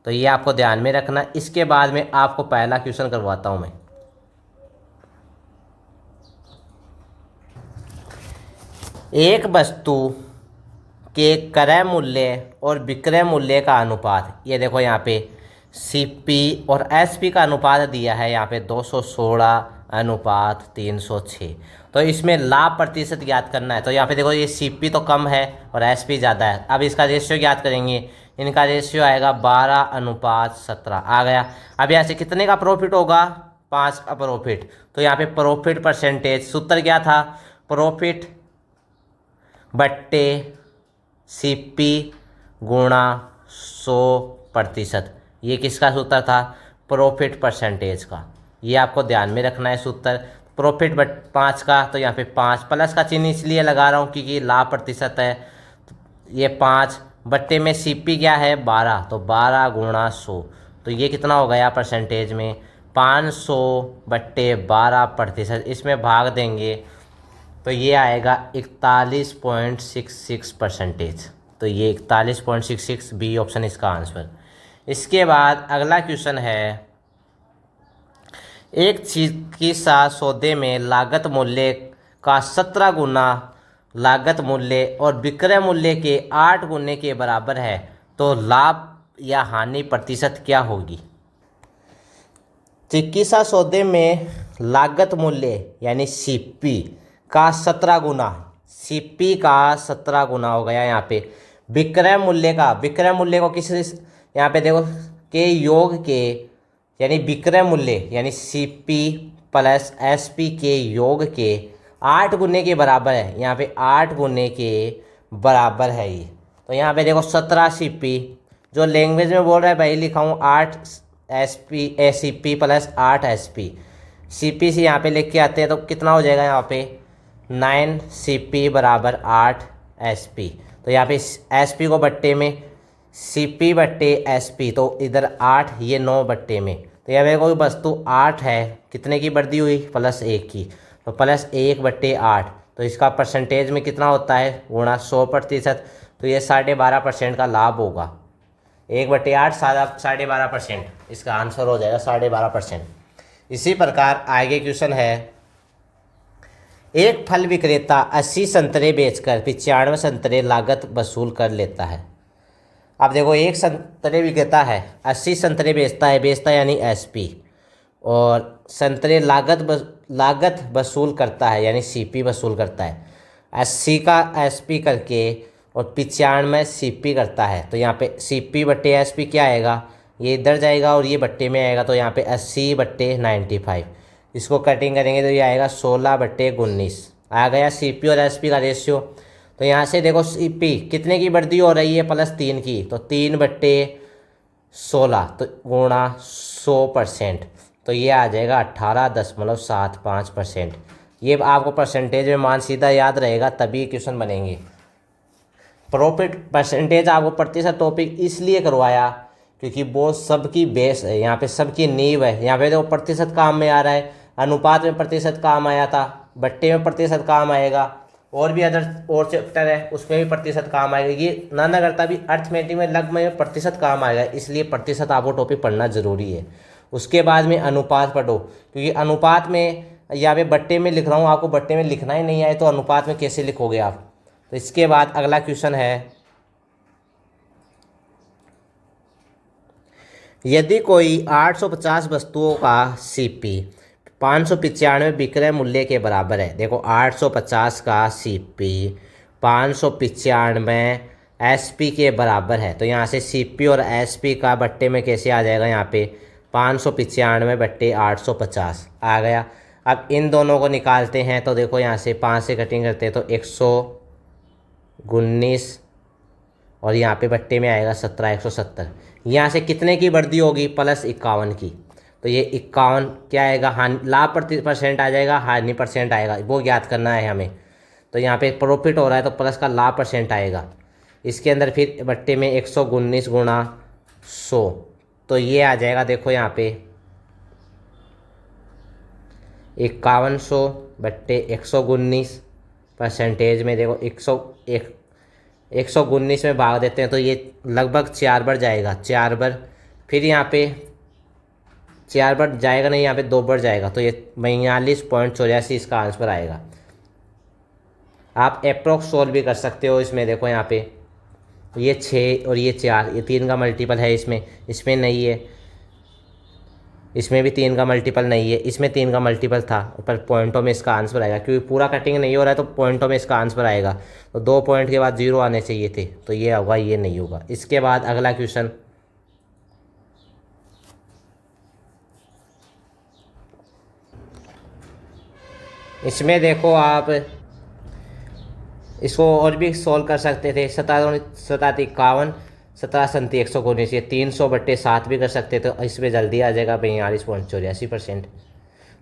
तो ये आपको ध्यान में रखना। इसके बाद में आपको पहला क्वेश्चन करवाता हूँ मैं। एक वस्तु के क्रय मूल्य और विक्रय मूल्य का अनुपात, ये देखो यहाँ पे सीपी और एसपी का अनुपात दिया है यहाँ पे 216 अनुपात 306। तो इसमें लाभ प्रतिशत ज्ञात करना है। तो यहाँ पे देखो ये सीपी तो कम है और एसपी ज़्यादा है। अब इसका रेशियो ज्ञात करेंगे, इनका रेशियो आएगा 12 अनुपात 17 आ गया। अब यहाँ से कितने का प्रॉफिट होगा, 5 का प्रॉफिट। तो यहाँ पे प्रॉफिट परसेंटेज सूत्र क्या था, प्रॉफिट बट्टे सीपी गुणा 100%। ये किसका सूत्र था, प्रॉफिट परसेंटेज का। ये आपको ध्यान में रखना है सूत्र। प्रॉफिट बट 5 का, तो यहाँ पे 5 प्लस का चिन्ह इसलिए लगा रहा हूँ क्योंकि लाभ प्रतिशत है। ये 5 बट्टे में सीपी क्या है 12, तो 12 गुणा 100। तो ये कितना हो गया परसेंटेज में, 500 बट्टे 12%। इसमें भाग देंगे तो ये आएगा 41.66%। तो ये 41.66 बी ऑप्शन इसका आंसर। इसके बाद अगला क्वेश्चन है, एक चीज़ की साथ सौदे में लागत मूल्य का 17 गुना लागत मूल्य और विक्रय मूल्य के 8 गुने के बराबर है, तो लाभ या हानि प्रतिशत क्या होगी। चिकित्सा सौदे में लागत मूल्य यानी सीपी का 17 गुना, सीपी का 17 गुना हो गया यहाँ पे। विक्रय मूल्य को किस, यहाँ पे देखो के योग के यानी विक्रय मूल्य यानी सीपी प्लस एसपी के योग के 8 गुने के बराबर है। यहाँ पे 8 गुने के बराबर है ये। तो यहाँ पे देखो 17 सीपी, जो लैंग्वेज में बोल रहा है भाई लिखा हूँ 8 सीपी प्लस 8 एसपी। सीपी से यहाँ पे लिख के आते हैं तो कितना हो जाएगा यहाँ पे 9 सीपी बराबर 8 एसपी। तो यहाँ पे एसपी को बट्टे में सीपी बट्टे एसपी, तो इधर 8 ये 9 बट्टे में। तो यहाँ पे कोई वस्तु 8 है, कितने की बढ़ती हुई +1 की, तो +1 बट्टे 8। तो इसका परसेंटेज में कितना होता है गुणा 100%। तो ये 12.5% का लाभ होगा। 1/8 12.5%, इसका आंसर हो जाएगा 12.5%। इसी प्रकार आगे क्वेश्चन है, एक फल विक्रेता 80 संतरे बेचकर 95 संतरे लागत वसूल कर लेता है। अब देखो एक संतरे विक्रेता है, 80 संतरे बेचता है यानी एसपी, और संतरे लागत वसूल करता है यानी सीपी वसूल करता है। 80 का एसपी करके और 95 सीपी करता है। तो यहाँ पे सीपी बट्टे एसपी क्या आएगा, ये इधर जाएगा और ये बट्टे में आएगा। तो यहाँ पे 80 बट्टे 95, इसको कटिंग करेंगे तो ये आएगा 16 बट्टे 19 आ गया सीपी और एसपी का रेशियो। तो यहाँ से देखो सीपी कितने की बढ़ती हो रही है +3 की, तो 3 बट्टे 16 तो गुणा 100%। तो ये आ जाएगा 18.75%। ये आपको परसेंटेज में मान सीधा याद रहेगा तभी क्वेश्चन बनेंगे। प्रॉफिट परसेंटेज आपको प्रतिशत टॉपिक इसलिए करवाया क्योंकि वो सबकी बेस है, यहाँ पे सबकी नींव है। यहाँ पे देखो प्रतिशत काम में आ रहा है, अनुपात में प्रतिशत काम आया था, बट्टे में प्रतिशत काम आएगा, और भी और चैप्टर है उसमें भी प्रतिशत काम आएगा। ये नाना करता भी अर्थमेटिक में लग में प्रतिशत काम आएगा, इसलिए प्रतिशत आपको टॉपिक पढ़ना जरूरी है। उसके बाद में अनुपात पढ़ो, क्योंकि अनुपात में यहाँ पे बट्टे में लिख रहा हूँ, आपको बट्टे में लिखना ही नहीं आए तो अनुपात में कैसे लिखोगे आप। तो इसके बाद अगला क्वेश्चन है, यदि कोई 850 वस्तुओं का सीपी 595 विक्रय मूल्य के बराबर है। देखो 850 का सीपी 595 एसपी के बराबर है। तो यहाँ से सीपी और एसपी का बट्टे में कैसे आ जाएगा, यहाँ पे 595 बट्टे 850 आ गया। अब इन दोनों को निकालते हैं तो देखो यहाँ से 5 से कटिंग करते हैं तो 119 और यहाँ पे बट्टे में आएगा 17 170। यहाँ से कितने की वृद्धि होगी +51 की। तो ये 51 क्या आएगा, हानि लाभ % आ जाएगा, हानि % आएगा, वो ज्ञात करना है हमें। तो यहाँ पे प्रॉफिट हो रहा है तो प्लस का लाभ % आएगा। इसके अंदर फिर बट्टे में 119 गुणा 100, तो ये आ जाएगा देखो यहाँ पे 5100 बट्टे 119 परसेंटेज में देखो 119 में भाग देते हैं तो ये लगभग 4 बार जाएगा, 4 बार। फिर यहाँ पे 4 बार जाएगा नहीं, यहाँ पे 2 बार जाएगा, तो ये 42.84 इसका आंसर आएगा। आप अप्रोक्स सोल्व भी कर सकते हो इसमें। देखो यहाँ पे ये 6 और ये 4, ये 3 का मल्टीपल है इसमें, इसमें नहीं है, इसमें भी 3 का मल्टीपल नहीं है, इसमें 3 का मल्टीपल था, पर पॉइंटों में इसका आंसर आएगा क्योंकि पूरा कटिंग नहीं हो रहा है तो पॉइंटों में इसका आंसर आएगा। तो 2 पॉइंट के बाद 0 आने चाहिए थे, तो ये होगा, ये नहीं होगा। इसके बाद अगला क्वेश्चन, इसमें देखो आप इसको और भी सोल्व कर सकते थे। 17 51, 17 37 100 को नीचे 300/7 भी कर सकते थे, इसमें जल्दी आ जाएगा 42.84%।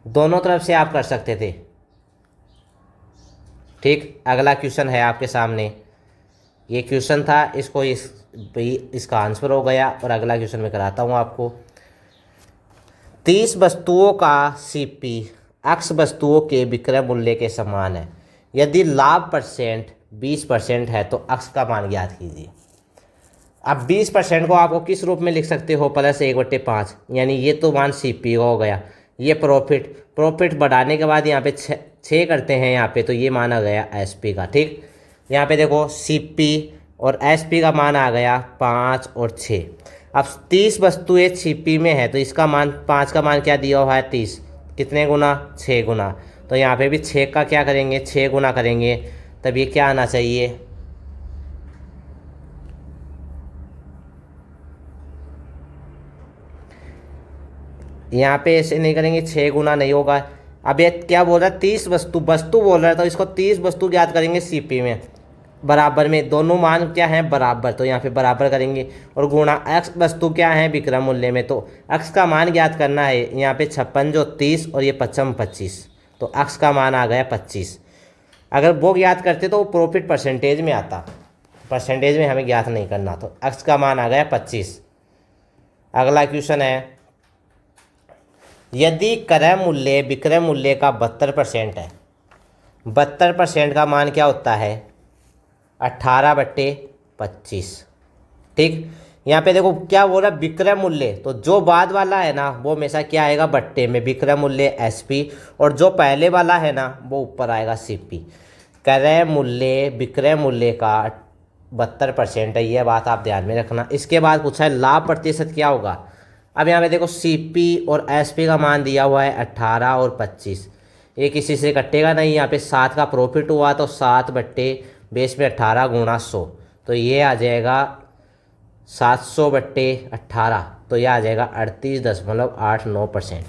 दोनों तरफ से आप कर सकते थे। ठीक, अगला क्वेश्चन है आपके सामने, ये क्वेश्चन था, इसको इसका आंसर हो गया। और अगला क्वेश्चन मैं कराता हूँ आपको। 30 वस्तुओं का सीपी x वस्तुओं के विक्रय मूल्य के समान है। यदि लाभ परसेंट 20% है तो x का मान ज्ञात कीजिए। अब 20% को आपको किस रूप में लिख सकते हो, +1/5, यानी ये तो मान सीपी हो गया। ये प्रॉफिट बढ़ाने के बाद यहाँ पे 6 करते हैं यहाँ पे, तो ये मान आ गया एसपी का। ठीक, यहाँ पे देखो सीपी और एसपी का मान आ गया 5 और 6। अब 30 वस्तुएं सीपी में है तो इसका मान 5 का मान क्या दिया हुआ है 30, कितने गुना, 6 गुना। तो यहाँ पे भी 6 का क्या करेंगे, 6 गुना करेंगे, तब ये क्या आना चाहिए, यहाँ पे ऐसे नहीं करेंगे, 6 गुना नहीं होगा। अब ये क्या बोल रहा है, 30 वस्तु बोल रहा है, तो इसको 30 वस्तु ज्ञात करेंगे सीपी में, बराबर में दोनों मान क्या हैं, बराबर, तो यहाँ पे बराबर करेंगे। और गुणा एक्स वस्तु क्या है, विक्रय मूल्य में, तो एक्स का मान ज्ञात करना है। यहाँ पे 56 जो 30 और ये 55 25, तो एक्स का मान आ गया 25। अगर वो ज्ञात करते तो वो प्रॉफिट परसेंटेज में आता, परसेंटेज में हमें ज्ञात नहीं करना, तो एक्स का मान आ गया 25। अगला क्वेश्चन है, यदि क्रय मूल्य विक्रय मूल्य का 72% है, 72% का मान क्या होता है, 18/25। ठीक, यहाँ पे देखो क्या बोल रहा है, विक्रय मूल्य, तो जो बाद वाला है ना वो हमेशा क्या आएगा, बट्टे में, विक्रय मूल्य एसपी, और जो पहले वाला है ना वो ऊपर आएगा सीपी। क्रय मूल्य विक्रय मूल्य का 72% है, ये बात आप ध्यान में रखना। इसके बाद पूछा है लाभ प्रतिशत क्या होगा। अब यहाँ पे देखो सीपी और एसपी का मान दिया हुआ है 18 और 25, ये किसी से कटेगा नहीं। यहाँ पे 7 का प्रॉफिट हुआ तो 7/बेस में 18 गुणा 100, तो ये आ जाएगा 700/18, तो यह आ जाएगा 38.89%।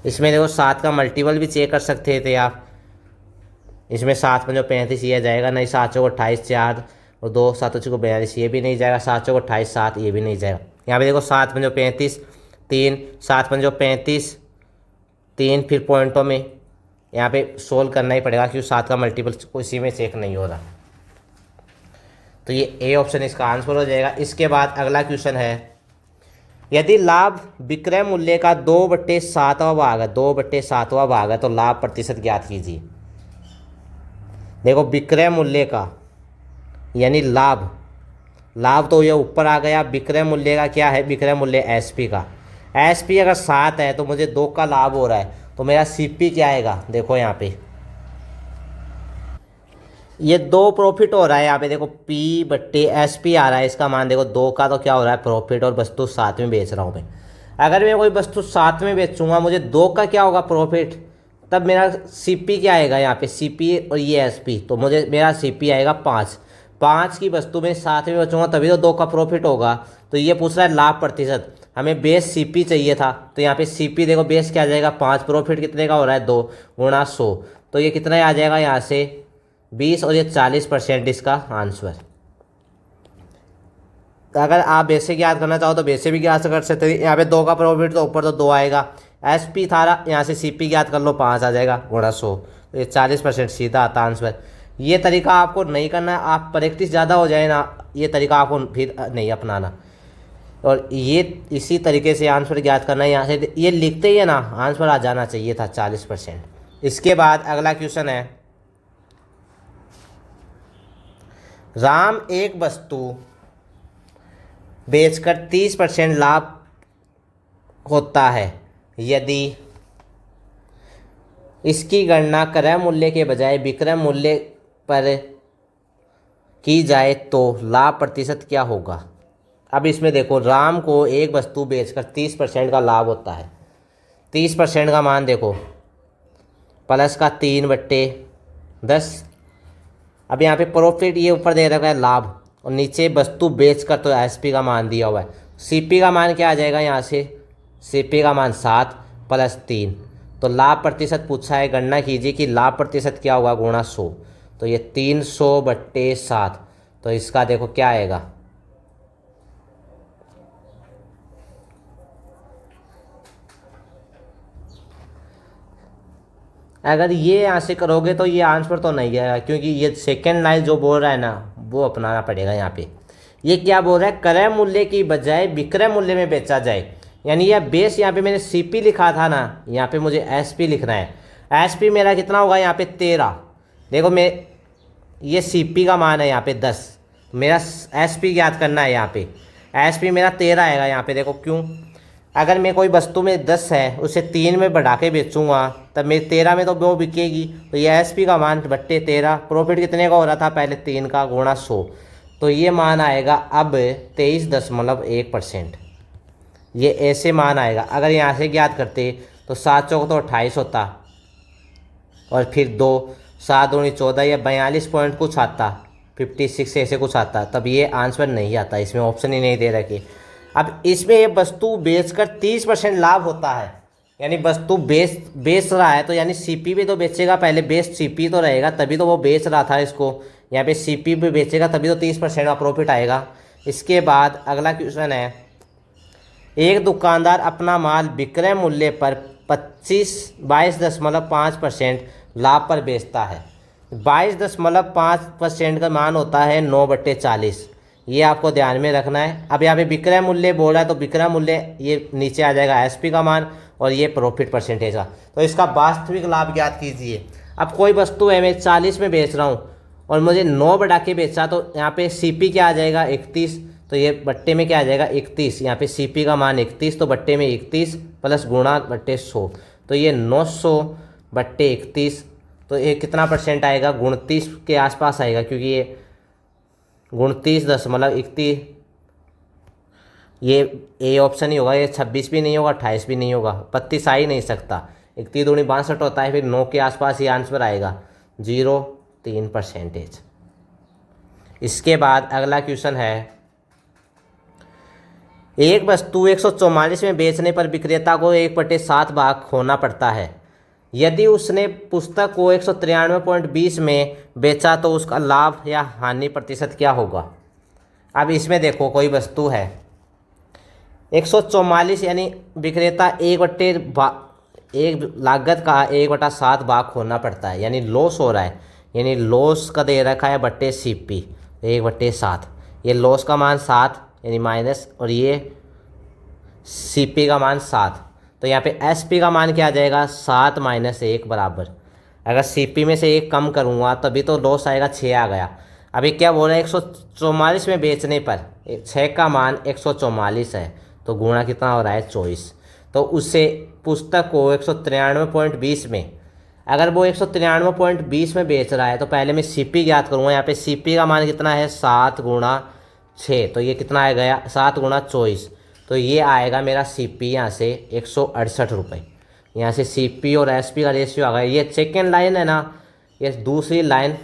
इसमें देखो 7 का मल्टीपल भी चेक कर सकते थे आप, इसमें 7 5 35 ये जाएगा नहीं, 7 चौक 28 4 और 2 7 चौक 42 ये भी नहीं जाएगा, 7 चौक 28 7 ये भी नहीं जाएगा। यहाँ पे देखो 7 5 35 3, 7 5 35 3, फिर पॉइंटों में यहाँ पे सोल्व करना ही पड़ेगा क्योंकि 7 का मल्टीपल इसी में चेक नहीं हो रहा, तो ये ए ऑप्शन इसका आंसर हो जाएगा। इसके बाद अगला क्वेश्चन है, यदि लाभ विक्रय मूल्य का 2/7वां भाग है, 2/7वां भाग है तो लाभ प्रतिशत ज्ञात कीजिए। देखो विक्रय मूल्य का यानी लाभ तो ये ऊपर आ गया, विक्रय मूल्य का क्या है, विक्रय मूल्य एसपी का, एसपी अगर 7 है तो मुझे 2 का लाभ हो रहा है, तो मेरा सीपी क्या आएगा, देखो यहाँ पे ये 2 प्रॉफिट हो रहा है, यहाँ पे देखो P/SP आ रहा है, इसका मान देखो 2 का, तो क्या हो रहा है प्रॉफिट, और वस्तु 7 में बेच रहा हूँ मैं। अगर मैं कोई वस्तु 7 में बेचूंगा मुझे 2 का क्या होगा प्रॉफिट, तब मेरा सीपी क्या आएगा, यहाँ पे सीपी और ये एसपी, तो मुझे मेरा सीपी आएगा 5 की वस्तु में 7 में बेचूंगा तभी तो 2 का प्रॉफिट होगा। तो ये पूछ रहा है लाभ प्रतिशत, हमें बेस सीपी चाहिए था, तो यहाँ पे सीपी देखो बेस क्या आ जाएगा 5, प्रॉफिट कितने का हो रहा है 2 गुणा 100, तो ये कितना आ जाएगा यहाँ से 20 और ये 40% इसका आंसर। तो अगर आप बेसिक याद करना चाहो तो बेसिक भी याद कर सकते हैं। यहाँ पे 2 का प्रॉफिट तो ऊपर तो 2 आएगा, एसपी था यहाँ से सीपी याद कर लो 5 आ जाएगा गुणा 100, तो ये 40% सीधा आता आंसर। ये तरीका आपको नहीं करना है, आप प्रैक्टिस ज़्यादा हो जाए ना, ये तरीका आपको फिर नहीं अपनाना, और ये इसी तरीके से आंसर ज्ञात करना है। यहाँ से ये लिखते ही है ना आंसर आ जाना चाहिए था 40%। इसके बाद अगला क्वेश्चन है, राम एक वस्तु बेचकर 30% लाभ होता है, यदि इसकी गणना क्रय मूल्य के बजाय विक्रय मूल्य पर की जाए तो लाभ प्रतिशत क्या होगा। अब इसमें देखो, राम को एक वस्तु बेचकर 30% का लाभ होता है। 30% का मान देखो, प्लस का 3/10। अब यहाँ पे प्रॉफिट ये ऊपर दे रखा है लाभ, और नीचे वस्तु बेचकर तो एसपी का मान दिया हुआ है। सीपी का मान क्या आ जाएगा यहाँ से, सीपी का मान 7 + 3। तो लाभ प्रतिशत पूछा है, गणना कीजिए कि लाभ प्रतिशत क्या होगा गुणा 100। तो ये 300/7। तो इसका देखो क्या आएगा, अगर ये यहाँ से करोगे तो ये आंसर तो नहीं आएगा, क्योंकि ये सेकेंड लाइन जो बोल रहा है ना वो अपनाना पड़ेगा यहाँ पे। ये क्या बोल रहा है, क्रय मूल्य की बजाय विक्रय मूल्य में बेचा जाए। यानी यह बेस, यहाँ पे मैंने सीपी लिखा था ना, यहाँ पे मुझे एसपी लिखना है। एसपी मेरा कितना होगा यहाँ पे 13। देखो मैं, ये सीपी का मान है यहाँ पे 10, मेरा एसपी ज्ञात करना है। यहाँ पे एसपी मेरा 13 आएगा यहाँ पे। देखो क्यों, अगर मैं कोई वस्तु में 10 है उसे 3 में बढ़ा के बेचूंगा तब मेरे 13 में तो वो बिकेगी। तो ये एसपी का मान बट्टे 13, प्रॉफिट कितने का हो रहा था पहले 3 का, गुणा 100। तो ये मान आएगा अब 23.1%। ये ऐसे मान आएगा। अगर यहाँ से ज्ञात करते तो 7 चौक तो 28 होता, और फिर 2 7 दूनी 14, या 42 पॉइंट कुछ आता, 56 ऐसे कुछ आता। तब ये आंसर नहीं आता, इसमें ऑप्शन ही नहीं दे रखे। अब इसमें ये वस्तु बेचकर 30% लाभ होता है, यानी वस्तु बेच रहा है तो यानी सीपी भी तो बेचेगा, पहले बेच सीपी तो रहेगा तभी तो वो बेच रहा था इसको। यहाँ पे सीपी भी बेचेगा तभी तो 30% का प्रॉफिट आएगा। इसके बाद अगला क्वेश्चन है, एक दुकानदार अपना माल विक्रय मूल्य पर 22.5% लाभ पर बेचता है। 22.5% का मान होता है 9/40। ये आपको ध्यान में रखना है। अब यहाँ पे विक्रय मूल्य बोल रहा है तो विक्रय मूल्य ये नीचे आ जाएगा एसपी का मान, और ये प्रॉफिट परसेंटेज का। तो इसका वास्तविक लाभ ज्ञात कीजिए। अब कोई वस्तु है मैं 40 में बेच रहा हूँ और मुझे 9 बढ़ा के बेचा, तो यहाँ पे सीपी क्या आ जाएगा 31। तो ये बट्टे में क्या आ जाएगा 31। यहाँ पे सीपी का मान 31, तो बट्टे में 31 प्लस गुणा बट्टे 100। तो ये 900/31। तो ये कितना परसेंट आएगा, 29 के आसपास आएगा, क्योंकि ये 29.31। ये ए ऑप्शन ही होगा, ये 26 भी नहीं होगा, 28 भी नहीं होगा, 32 आ ही नहीं सकता। 31 दूनी 62 होता है, फिर 9 के आसपास ही आंसर आएगा, 0.3%। इसके बाद अगला क्वेश्चन है, एक वस्तु 144 में बेचने पर विक्रेता को 1/7 भाग खोना पड़ता है। यदि उसने पुस्तक को 193.20 में बेचा तो उसका लाभ या हानि प्रतिशत क्या होगा। अब इसमें देखो, कोई वस्तु है 144, यानी विक्रेता एक लागत का 1/7 भाग खोना पड़ता है, यानी लॉस हो रहा है। यानी लॉस का दे रखा है बट्टे सीपी 1/7। ये लॉस का मान 7 यानी माइनस, और ये सीपी का मान 7। तो यहाँ पे एसपी का मान क्या आ जाएगा, 7 - 1 बराबर। अगर सीपी में से 1 कम करूँगा तभी तो लॉस आएगा, 6 आ गया। अभी क्या बोल रहा है, 144 में बेचने पर 6 का मान 144 है, तो गुणा कितना हो रहा है 24। तो उससे पुस्तक को 193.20 में, अगर वो 193.20 में बेच रहा है तो पहले मैं सीपी ज्ञात करूँगा। यहाँ पे सीपी का मान कितना है, 7 × 6, तो ये कितना आ गया 7 × 24। तो ये आएगा मेरा सीपी यहाँ से 168 रुपये। यहाँ से सीपी और एसपी का रेशियो आ गया। ये सेकेंड लाइन है ना, ये दूसरी लाइन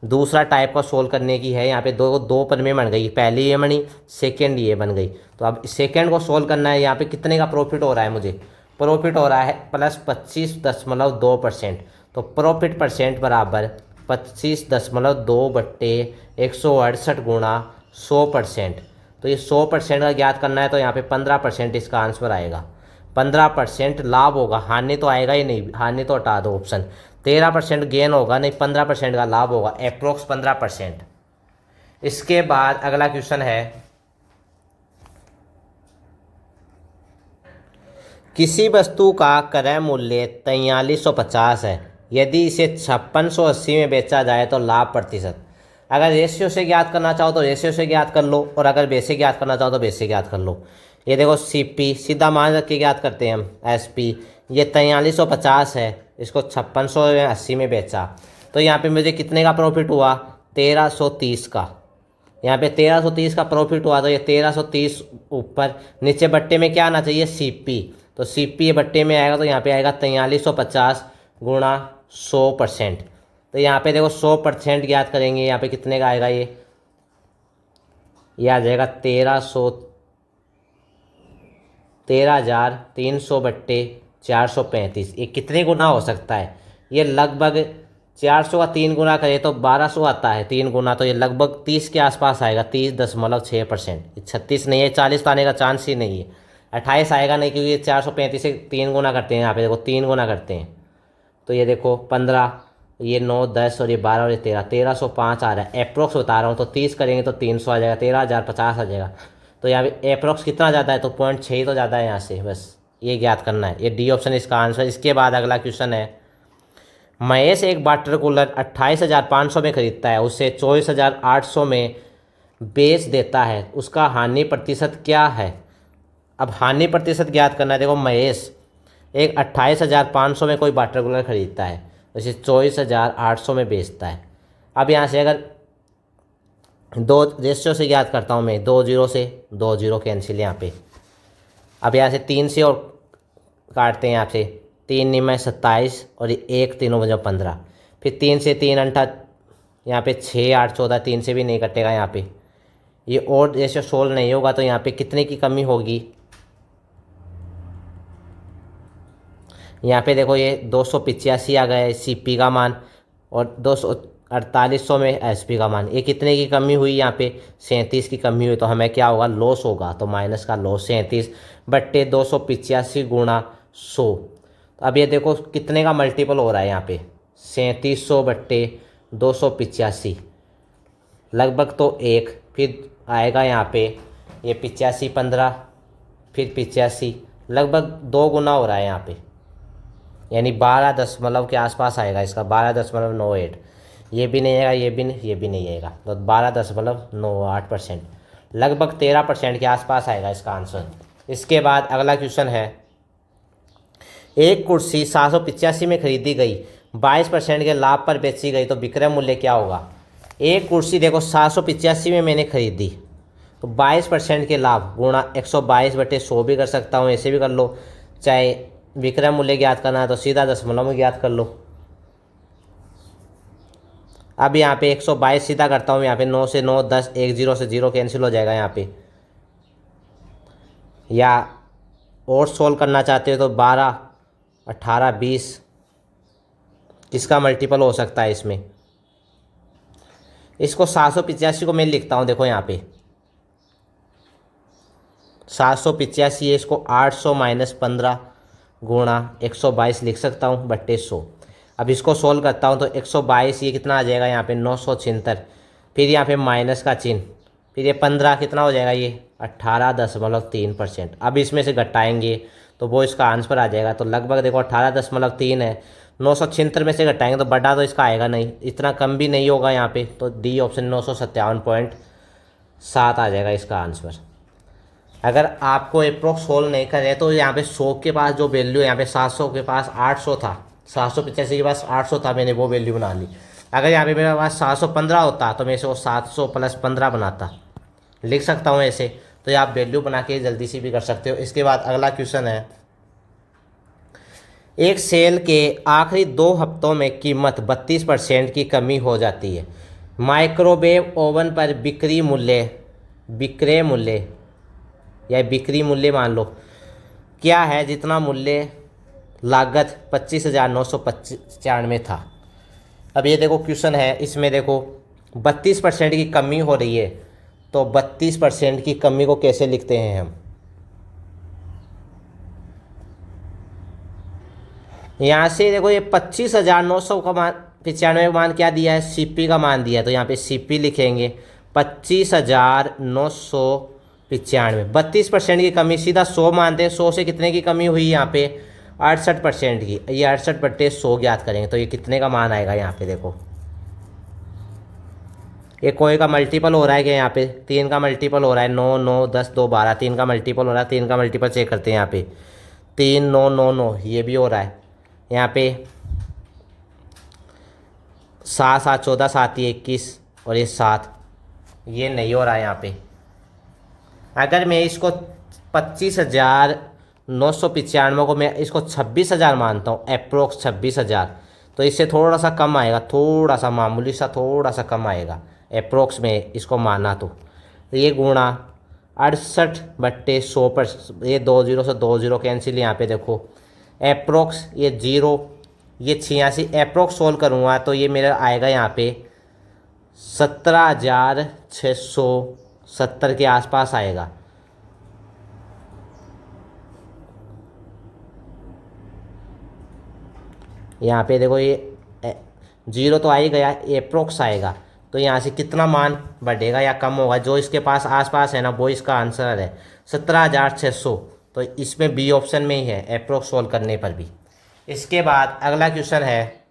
दूसरा टाइप का सोल्व करने की है। यहाँ पे दो पर में बन गई, पहली ये बनी, सेकेंड ये बन गई। तो अब सेकेंड को सोल्व करना है। यहाँ पे कितने का प्रॉफिट हो रहा है, मुझे प्रॉफिट हो रहा है +25.2%। तो प्रॉफिट परसेंट बराबर 25.2/168 गुणा 100%। तो ये 100% का ज्ञात करना है, तो यहाँ पे 15% इसका आंसर आएगा। 15% लाभ होगा, हानि तो आएगा ही नहीं, हानि तो हटा दो ऑप्शन। 13% गेन होगा, नहीं 15% का लाभ होगा, अप्रोक्स 15%। इसके बाद अगला क्वेश्चन है, किसी वस्तु का क्रय मूल्य 4350 है, यदि इसे 5680 में बेचा जाए तो लाभ प्रतिशत। अगर रेशियो से ज्ञात करना चाहो तो रेशियो से ज्ञात कर लो, और अगर बेसिक ज्ञात करना चाहो तो बेसिक ज्ञात कर लो। ये देखो सीपी सीधा मान रख के ज्ञात करते हैं हम। एसपी ये 4350 है, इसको 5680 में बेचा, तो यहाँ पे मुझे कितने का प्रॉफिट हुआ, 1330 का, यहाँ पे 1330 का प्रॉफिट हुआ तो ये 1330 ऊपर, नीचे बट्टे में क्या आना चाहिए, सीपी, तो सीपी ये बट्टे में आएगा तो यहाँ पे आएगा 4350 गुणा 100%। तो यहाँ पे देखो 100% ज्ञात करेंगे, यहाँ पे कितने का आएगा ये आ जाएगा 13,300 बट्टे 435। ये कितने गुना हो सकता है, ये लगभग 400 का 3 गुना करे तो 1200 आता है, 3 गुना तो ये लगभग 30 के आसपास आएगा, 30.6%। 36 नहीं है, 40 तो आने का चांस ही नहीं है, 28 आएगा नहीं, क्योंकि ये 435 से 3 गुना करते हैं, यहाँ पे देखो 3 गुना करते हैं, तो ये देखो 15, ये 9, 10 और ये 12 और ये 13, 1305 आ रहा है, अप्रोक्स बता रहा हूँ। तो 30 करेंगे तो 300 आ जाएगा, 13,050 आ जाएगा। तो यहाँ पे अप्रोक्स कितना ज़्यादा है, तो 0.6 ही तो ज़्यादा है यहाँ से, बस ये ज्ञात करना है। ये डी ऑप्शन इसका आंसर। इसके बाद अगला क्वेश्चन है, महेश एक वाटर कूलर 28,500 में खरीदता है, उसे 24,800 में बेच देता है, उसका हानि प्रतिशत क्या है। अब हानि प्रतिशत ज्ञात करना है। देखो महेश एक 28,500 में कोई वाटर कूलर खरीदता है, उसे 24,800 में बेचता है। अब यहाँ से अगर दो रेशियो से ज्ञात करता हूँ मैं, 2 जीरो से 2 जीरो कैंसिल यहाँ पे। अब यहाँ से 3 से और काटते हैं, यहाँ से 3 निम 27 और 1 तीनों बजा 15, फिर 3 से 3 अंठा यहाँ पे 6 8 14, 3 से भी नहीं कटेगा यहाँ पे। ये और रेशियो सोल्व नहीं होगा तो यहाँ पे कितने की कमी होगी, यहाँ पे देखो ये 285 आ गया सीपी का मान और 248 में एसपी का मान। ये कितने की कमी हुई, यहाँ पे 37 की कमी हुई, तो हमें क्या होगा, लॉस होगा। तो माइनस का लॉस 37 बट्टे 285 गुणा 100। तो अब ये देखो कितने का मल्टीपल हो रहा है यहाँ पे, 3700 बट्टे 285 लगभग तो 1, फिर आएगा यहाँ पे ये 85 15, फिर 85 लगभग 2 गुना हो रहा है यहाँ पे, यानी 12 दशमलव के आसपास आएगा इसका, 12.98। ये भी नहीं आएगा, ये भी नहीं आएगा, तो 12.98%, लगभग 13% के आसपास आएगा इसका आंसर। इसके बाद अगला क्वेश्चन है, एक कुर्सी 785 में खरीदी गई, 22% के लाभ पर बेची गई, तो विक्रय मूल्य क्या होगा। एक कुर्सी देखो 785 में मैंने खरीदी, तो 22% के लाभ गुणा 122 बटे 100 भी कर सकता हूँ, ऐसे भी कर लो। चाहे विक्रय मूल्य ज्ञात करना है तो सीधा दशमलव में ज्ञात कर लो। अब यहाँ पे 122 सीधा करता हूँ, यहाँ पे 9 से 9 10, 1 0 से 0 कैंसिल हो जाएगा यहाँ पे। या और सोल्व करना चाहते हो तो 12 18 20 किसका मल्टीपल हो सकता है इसमें। इसको 785 को मैं लिखता हूँ, देखो यहाँ पे 785 है, इसको 800 माइनस 15 गुणा 122 लिख सकता हूँ बट्टे 100। अब इसको सोल्व करता हूँ तो 122 ये कितना आ जाएगा यहाँ पे 976, फिर यहाँ पे माइनस का चिन्ह, फिर ये 15 कितना हो जाएगा ये 18.3%। अब इसमें से घटाएंगे तो वो इसका आंसर आ जाएगा। तो लगभग देखो 18.3 है, 976 में से घटाएंगे तो बड़ा तो इसका आएगा नहीं, इतना कम भी नहीं होगा यहाँ पे, तो डी ऑप्शन 957.7 आ जाएगा इसका आंसर। अगर आपको अप्रोक्स सोल्व नहीं करें तो यहाँ पे 100 के पास जो वैल्यू है, यहाँ पे 700 के पास 800 था, 785 के पास 800 था, मैंने वो वैल्यू बना ली। अगर यहाँ पे मेरे पास 715 होता तो मैं इसे 700 प्लस 15 बनाता, लिख सकता हूँ ऐसे। तो ये आप वैल्यू बना के जल्दी से भी कर सकते हो। इसके बाद अगला क्वेश्चन है, एक सेल के आखिरी 2 हफ्तों में कीमत 32% की कमी हो जाती है। माइक्रोवेव ओवन पर विक्रय मूल्य या बिक्री मूल्य मान लो क्या है, जितना मूल्य लागत 25,995 था। अब ये देखो क्वेश्चन है, इसमें देखो 32% की कमी हो रही है, तो 32% की कमी को कैसे लिखते हैं हम। यहाँ से देखो ये 25,900 का मान 95 का मान क्या दिया है, सीपी का मान दिया है, तो यहाँ पे सीपी लिखेंगे 25,995। 32% की कमी सीधा 100 मानते हैं, 100 से कितने की कमी हुई यहाँ पे 68% की, ये 68 बट्टे 100 ज्ञात करेंगे तो ये कितने का मान आएगा। यहाँ पे देखो ये कोई का मल्टीपल हो रहा है कि यहाँ पे 3 का मल्टीपल हो रहा है, 9 9 10 2 12, 3 का मल्टीपल हो रहा है, 3 का मल्टीपल चेक करते हैं यहाँ पे 3 9 9 9 ये भी हो रहा है। यहाँ पे 7 7 14 7 21 और ये 7, ये नहीं हो रहा है यहाँ पे। अगर मैं इसको 25,995 को मैं इसको 26,000 मानता हूँ, अप्रोक्स 26,000, तो इससे थोड़ा सा कम आएगा, थोड़ा सा मामूली सा थोड़ा सा कम आएगा अप्रोक्स में इसको माना तो ये गुणा 68/100 पर, ये 20 से 20 कैंसिल, यहाँ पे देखो अप्रोक्स ये 0, ये 86, अप्रोक्स सोल्व करूँगा तो ये मेरा आएगा यहाँ पे 17,670 के आसपास आएगा। यहाँ पे देखो ये 0 तो आ ही गया, अप्रोक्स आएगा, तो यहाँ से कितना मान बढ़ेगा या कम होगा, जो इसके पास आसपास है ना वो इसका आंसर है 17,600। तो इसमें बी ऑप्शन में ही है अप्रोक्स सोल्व करने पर भी। इसके बाद अगला क्वेश्चन है,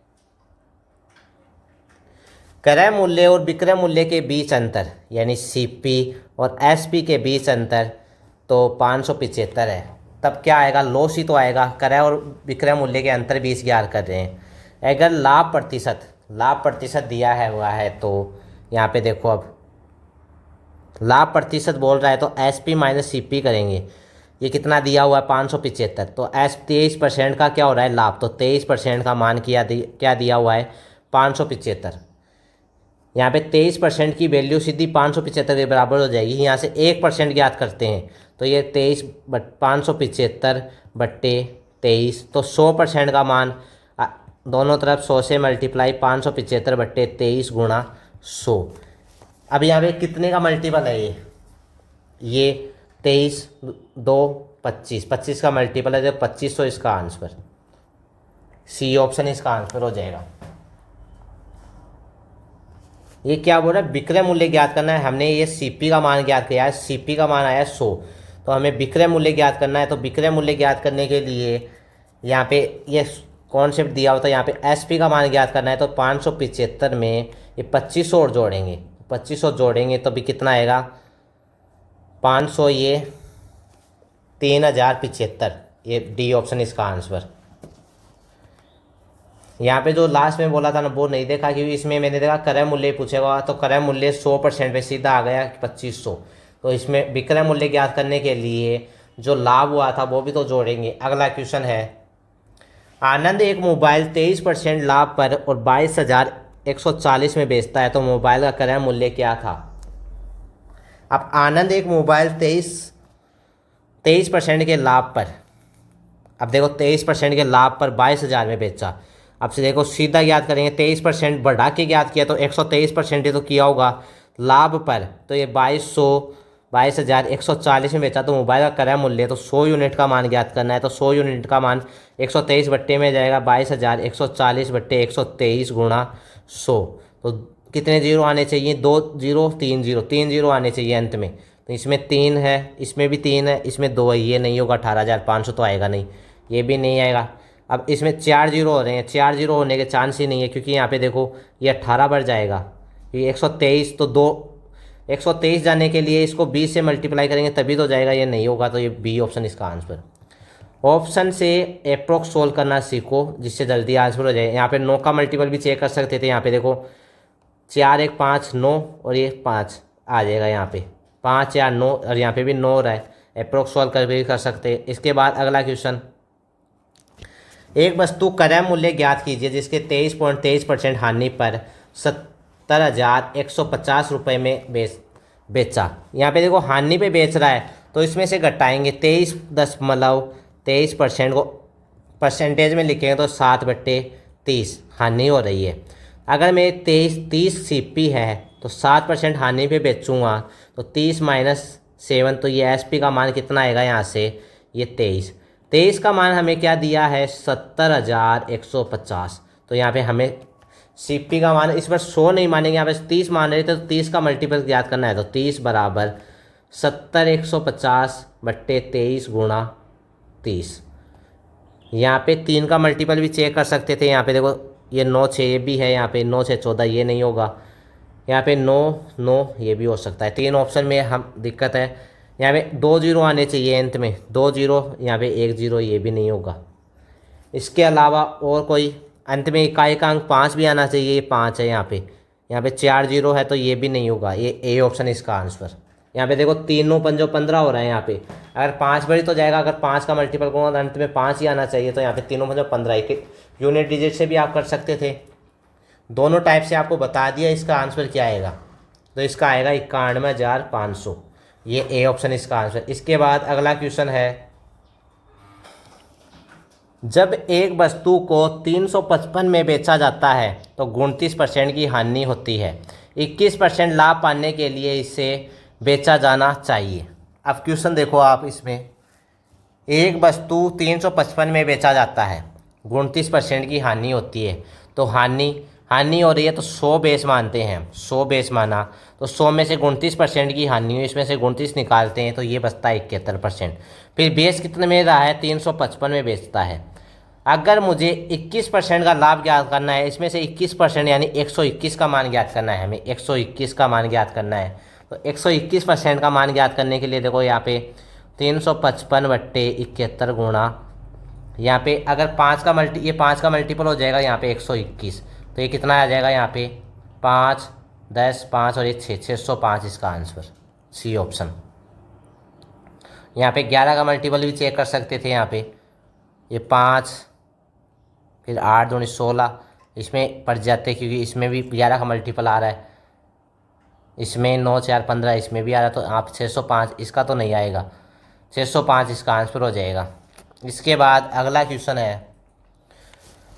क्रय मूल्य और विक्रय मूल्य के बीच अंतर, यानी सीपी और एसपी के बीच अंतर तो 575 है। तब क्या आएगा, लॉस ही तो आएगा, क्रय और विक्रय मूल्य के अंतर 20 ज्ञात कर रहे हैं। अगर लाभ प्रतिशत दिया है हुआ है तो यहाँ पे देखो, अब लाभ प्रतिशत बोल रहा है तो एसपी माइनस सीपी करेंगे। ये कितना दिया हुआ है 575, तो 23% का क्या हो रहा है लाभ, तो 23% का मान क्या दिया हुआ है 575। यहाँ पे 23% की वैल्यू सीधी 575 के बराबर हो जाएगी। यहाँ से 1% ज्ञात करते हैं तो ये 575/23, तो 100% का मान दोनों तरफ 100 से मल्टीप्लाई 575/23 गुणा 100। अब यहाँ पे कितने का मल्टीपल है ये 23, 2, 25, 25 का मल्टीपल है, तो 2500 इसका आंसर, सी ऑप्शन इसका आंसर हो जाएगा। ये क्या बोल रहा है, विक्रय मूल्य ज्ञात करना है। हमने ये सीपी का मान ज्ञात किया है, सीपी का मान आया 100, तो हमें विक्रय मूल्य ज्ञात करना है। तो विक्रय मूल्य ज्ञात करने के लिए यहाँ पे ये कॉन्सेप्ट दिया होता है, यहाँ पे एसपी का मान ज्ञात करना है। तो 575 में ये 2500 और जोड़ेंगे, 2500 जोड़ेंगे तो भी कितना आएगा 500, ये 3075, ये डी ऑप्शन इसका आंसर। यहाँ पे जो लास्ट में बोला था ना वो नहीं देखा, क्योंकि इसमें मैंने देखा क्रय मूल्य पूछेगा, तो क्रय मूल्य 100% पे सीधा आ गया 2500। तो इसमें विक्रय मूल्य ज्ञात करने के लिए जो लाभ हुआ था वो भी तो जोड़ेंगे। अगला क्वेश्चन है, आनंद एक मोबाइल 23% लाभ पर और 22,140 में बेचता है, तो मोबाइल का क्रय मूल्य क्या था। अब आनंद एक मोबाइल 23% के लाभ पर, अब देखो 23% के लाभ पर 22,000 में बेचा। अब से देखो सीधा याद करेंगे, 23% बढ़ा के याद किया तो 123% ही तो किया होगा लाभ पर, तो ये 22,140 में बेचा, तो मोबाइल का क्रय मूल्य तो 100 यूनिट का मान ज्ञात करना है। तो 100 यूनिट का मान 123 बट्टे में जाएगा 22,140/123 गुणा 100। तो कितने जीरो आने चाहिए, 2 जीरो 3 जीरो, 3 जीरो आने चाहिए अंत में। तो इसमें 3 है, इसमें भी 3 है, इसमें 2 है, ये नहीं होगा, 18,500 तो आएगा नहीं, ये भी नहीं आएगा। अब इसमें 4 जीरो हो रहे हैं, 4 जीरो होने के चांस ही नहीं है, क्योंकि यहाँ पे देखो ये 18 बढ़ जाएगा, ये 123, तो 123 जाने के लिए इसको 20 से मल्टीप्लाई करेंगे तभी तो जाएगा, ये नहीं होगा, तो ये बी ऑप्शन इसका आंसर। ऑप्शन से अप्रोक्स सोल्व करना सीखो जिससे जल्दी आंसर हो जाए। यहाँ पे 9 का मल्टीपल भी चेक कर सकते थे, यहाँ पे देखो 4 1 5 9 और ये 5 आ जाएगा, यहाँ पे 5 4 9 और यहाँ पे भी 9 रहा है, अप्रोक्स सोल्व कर भी कर सकते हैं। इसके बाद अगला क्वेश्चन, एक वस्तु क्रय मूल्य ज्ञात कीजिए जिसके 23.23% हानि पर 70,150 रुपये में बेचा। यहाँ पे देखो हानि पे बेच रहा है, तो इसमें से घटाएंगे 23% को परसेंटेज में लिखेंगे तो 7/30 हानि हो रही है। अगर मेरे 30 सीपी है तो 7% हानि पे बेचूंगा, तो 30 - 7, तो ये एसपी का मान कितना आएगा यहाँ से, ये 23 का मान हमें क्या दिया है 70,150। तो यहाँ पे हमें सीपी का मान, इस पर 100 नहीं मानेंगे, यहाँ पे 30 मान रहे थे, तो 30 का मल्टीपल याद करना है। तो 30 बराबर 70,150/23 गुणा 30। यहाँ पे 3 का मल्टीपल भी चेक कर सकते थे, यहाँ पे देखो ये 9 6 ये भी है, यहाँ पे 9 6 14 ये नहीं होगा, यहाँ पे 9 9 ये भी हो सकता है। 3 ऑप्शन में हम दिक्कत है, यहाँ पे 2 जीरो आने चाहिए अंत में, 2 जीरो, यहाँ पे 1 जीरो, ये भी नहीं होगा। इसके अलावा और कोई अंत में इकाई का अंक 5 भी आना चाहिए, ये 5 है यहाँ पे, यहाँ पे 4 जीरो है तो ये भी नहीं होगा, ये ए ऑप्शन इसका आंसर। यहाँ पे देखो 3 9 5 15 हो रहा है यहाँ पे, अगर 5 बड़ी तो जाएगा, अगर 5 का मल्टीपल करूँगा तो अंत में 5 ही आना चाहिए। तो यहाँ पे 3 9 5 15 एक यूनिट डिजिट से भी आप कर सकते थे। दोनों टाइप से आपको बता दिया, इसका आंसर क्या आएगा। तो इसका आएगा 91,500, ये ए ऑप्शन इसका आंसर। इसके बाद अगला क्वेश्चन है, जब एक वस्तु को 355 में बेचा जाता है तो 29% की हानि होती है, 21% लाभ पाने के लिए इसे बेचा जाना चाहिए। अब क्वेश्चन देखो आप, इसमें एक वस्तु 355 में बेचा जाता है, 29% की हानि होती है। तो हानि हो रही है तो 100 बेस मानते हैं, 100 बेस माना तो 100 में से 29% की हानि हुई, इसमें से 29 निकालते हैं तो ये बचता है 71%। फिर बेस कितने में रहा है, 355 में बेचता है। अगर मुझे 21% का लाभ ज्ञात करना है, इसमें से 21% यानी 121 का मान ज्ञात करना है, हमें 121 का मान ज्ञात करना है। तो 121% का मान ज्ञात करने के लिए देखो यहाँ पे 355/71 गुणा, यहाँ पे अगर 5 का ये 5 का मल्टीपल हो जाएगा यहाँ पे 121, तो ये कितना आ जाएगा यहाँ पे 5 10 5 और ये 605 इसका आंसर, सी ऑप्शन। यहाँ पे 11 का मल्टीपल भी चेक कर सकते थे, यहाँ पे ये 5 फिर 8 दूनी 16 इसमें पड़ जाते, क्योंकि इसमें भी 11 का मल्टीपल आ रहा है, इसमें 9 4 15 इसमें भी आ रहा है। तो आप 605 इसका तो नहीं आएगा, 605 इसका आंसर हो जाएगा। इसके बाद अगला क्वेश्चन है,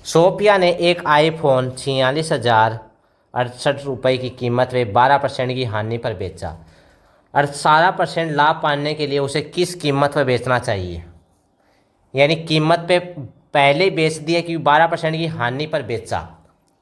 सोफिया ने एक आईफोन 46,068 रुपये की कीमत में 12% की हानि पर बेचा, 18% लाभ पाने के लिए उसे किस कीमत पर बेचना चाहिए। यानी कीमत पे पहले ही बेच दिया कि 12% की हानि पर बेचा,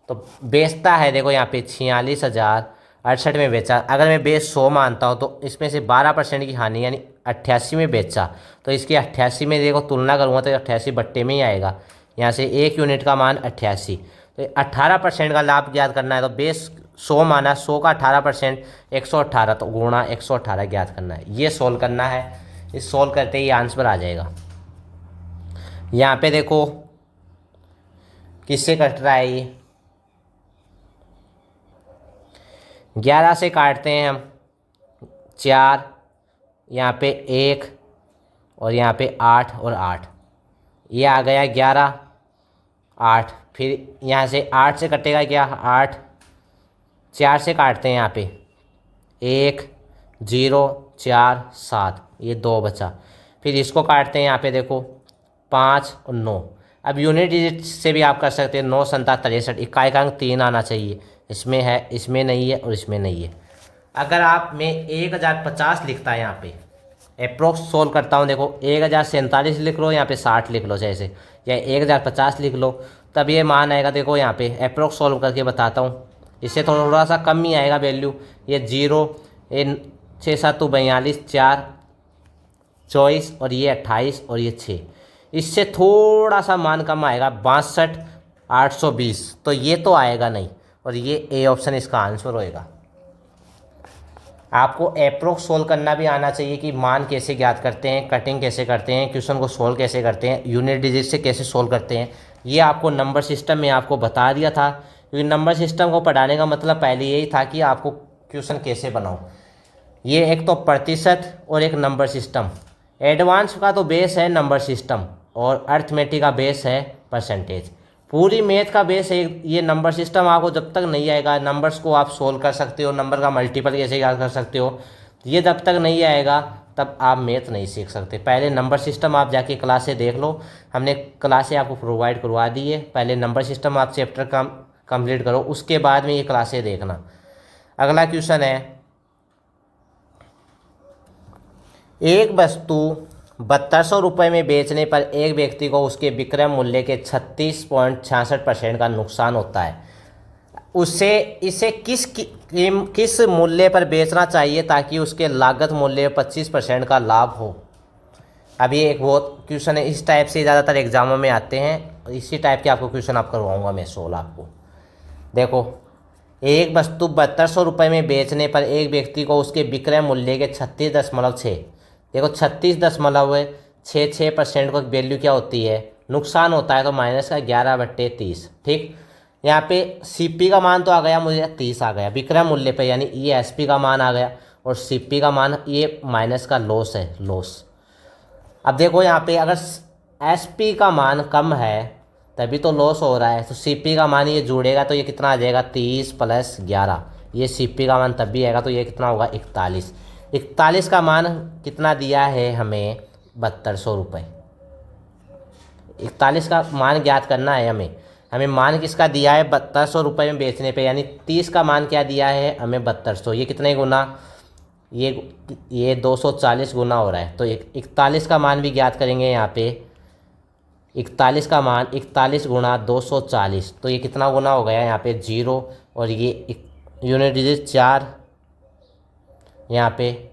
तो बेचता है देखो यहाँ पे 46,068 में बेचा। अगर मैं बेस 100 मानता हूँ तो इसमें से 12% की हानि यानी 88 में बेचा, तो इसकी 88 में देखो तुलना करूँगा तो 88 बट्टे में ही आएगा। यहाँ से एक यूनिट का मान 88, तो 18% का लाभ ज्ञात करना है। तो बेस 100 माना, 100 का 18% 118, तो गुणा 118 ज्ञात करना है। ये सोल्व करना है, इस सोल्व करते ही आंसर आ जाएगा। यहाँ पे देखो किससे कट रहा है, ये 11 से काटते हैं हम, 4 यहाँ पे 1 और यहाँ पे 8 और 8, ये आ गया 11 8। फिर यहाँ से 8 से कटेगा क्या, 8 4 से काटते हैं, यहाँ पे 1 0 4 7, ये 2 बचा। फिर इसको काटते हैं, यहाँ पे देखो 5 और 9। अब यूनिट डिजिट से भी आप कर सकते हैं, 9 7 63, इकाई का अंक 3 आना चाहिए, इसमें है, इसमें नहीं है और इसमें नहीं है। अगर आप मैं 1050 लिखता है यहाँ पे, अप्रोक्स सोल्व करता हूँ, देखो 1047 लिख लो, यहाँ पे 60 लिख लो जैसे, या 1050 लिख लो, तब ये मान आएगा। देखो यहाँ पे अप्रोक्स सोल्व करके बताता हूँ, इससे थोड़ा सा कम ही आएगा वैल्यू। ये 0 ये 6 7 42 4 24 और ये 28 और ये 6, इससे थोड़ा सा मान कम आएगा 62,820, तो ये तो आएगा नहीं, और ये ए ऑप्शन इसका आंसर होएगा। आपको अप्रोक्स सोल्व करना भी आना चाहिए कि मान कैसे ज्ञात करते हैं, कटिंग कैसे करते हैं, क्वेश्चन को सोल्व कैसे करते हैं, यूनिट डिजिट से कैसे सोल्व करते हैं। ये आपको नंबर सिस्टम में आपको बता दिया था, क्योंकि नंबर सिस्टम को पढ़ाने का मतलब पहले यही था कि आपको क्वेश्चन कैसे बनाओ। ये एक तो प्रतिशत और एक नंबर सिस्टम, एडवांस का तो बेस है नंबर सिस्टम और अर्थमेटिक का बेस है परसेंटेज। पूरी मैथ का बेस है ये नंबर सिस्टम। आपको जब तक नहीं आएगा, नंबर्स को आप सोल्व कर सकते हो, नंबर का मल्टीपल कैसे याद कर सकते हो, ये जब तक नहीं आएगा तब आप मैथ नहीं सीख सकते। पहले नंबर सिस्टम आप जाके क्लासें देख लो, हमने क्लासें आपको प्रोवाइड करवा दी है। पहले नंबर सिस्टम आप चैप्टर कंप्लीट करो, उसके बाद में ये क्लासें देखना। अगला क्वेश्चन है, एक वस्तु 7200 रुपये में बेचने पर एक व्यक्ति को उसके विक्रय मूल्य के 36.66% का नुकसान होता है। इसे किस मूल्य पर बेचना चाहिए ताकि उसके लागत मूल्य 25% का लाभ हो। अब ये एक बहुत क्वेश्चन है, इस टाइप से ज़्यादातर एग्जामों में आते हैं, इसी टाइप के आपको क्वेश्चन आप करवाऊँगा मैं सोल्व आपको। देखो, एक वस्तु 7200 रुपये में बेचने पर एक व्यक्ति को उसके विक्रय मूल्य के 36.6, देखो 36.66% को वैल्यू क्या होती है, नुकसान होता है, तो -11/30, ठीक। यहाँ पे सीपी का मान तो आ गया मुझे 30 आ गया विक्रय मूल्य पे, यानी ये एसपी का मान आ गया और सीपी का मान ये माइनस का लॉस है, लॉस। अब देखो यहाँ पे अगर एसपी का मान कम है तभी तो लॉस हो रहा है, तो सीपी का मान ये जुड़ेगा तो ये कितना आ जाएगा 30 + 11, ये सीपी का मान तब भी आएगा तो ये कितना होगा 41। 41 का मान कितना दिया है हमें 7200 रुपये। 41 का मान ज्ञात करना है हमें, हमें मान किसका दिया है 7200 रुपये में बेचने पे, यानी 30 का मान क्या दिया है हमें 7200, ये कितने गुना, ये 240 गुना हो रहा है। तो 41 का मान भी ज्ञात करेंगे यहाँ पे, 41 का मान 41 गुणा 240, तो ये कितना गुना हो गया यहाँ पे 0, और ये यूनिट डिजिट 4 यहाँ पे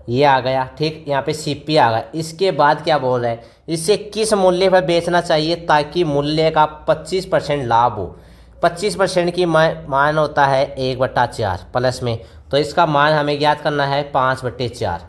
ये आ गया, ठीक। यहाँ पे सीपी आ गया। इसके बाद क्या बोल रहा है, इसे किस मूल्य पर बेचना चाहिए ताकि मूल्य का 25% लाभ हो। 25% की मान होता है 1/4 प्लस में, तो इसका मान हमें ज्ञात करना है 5/4,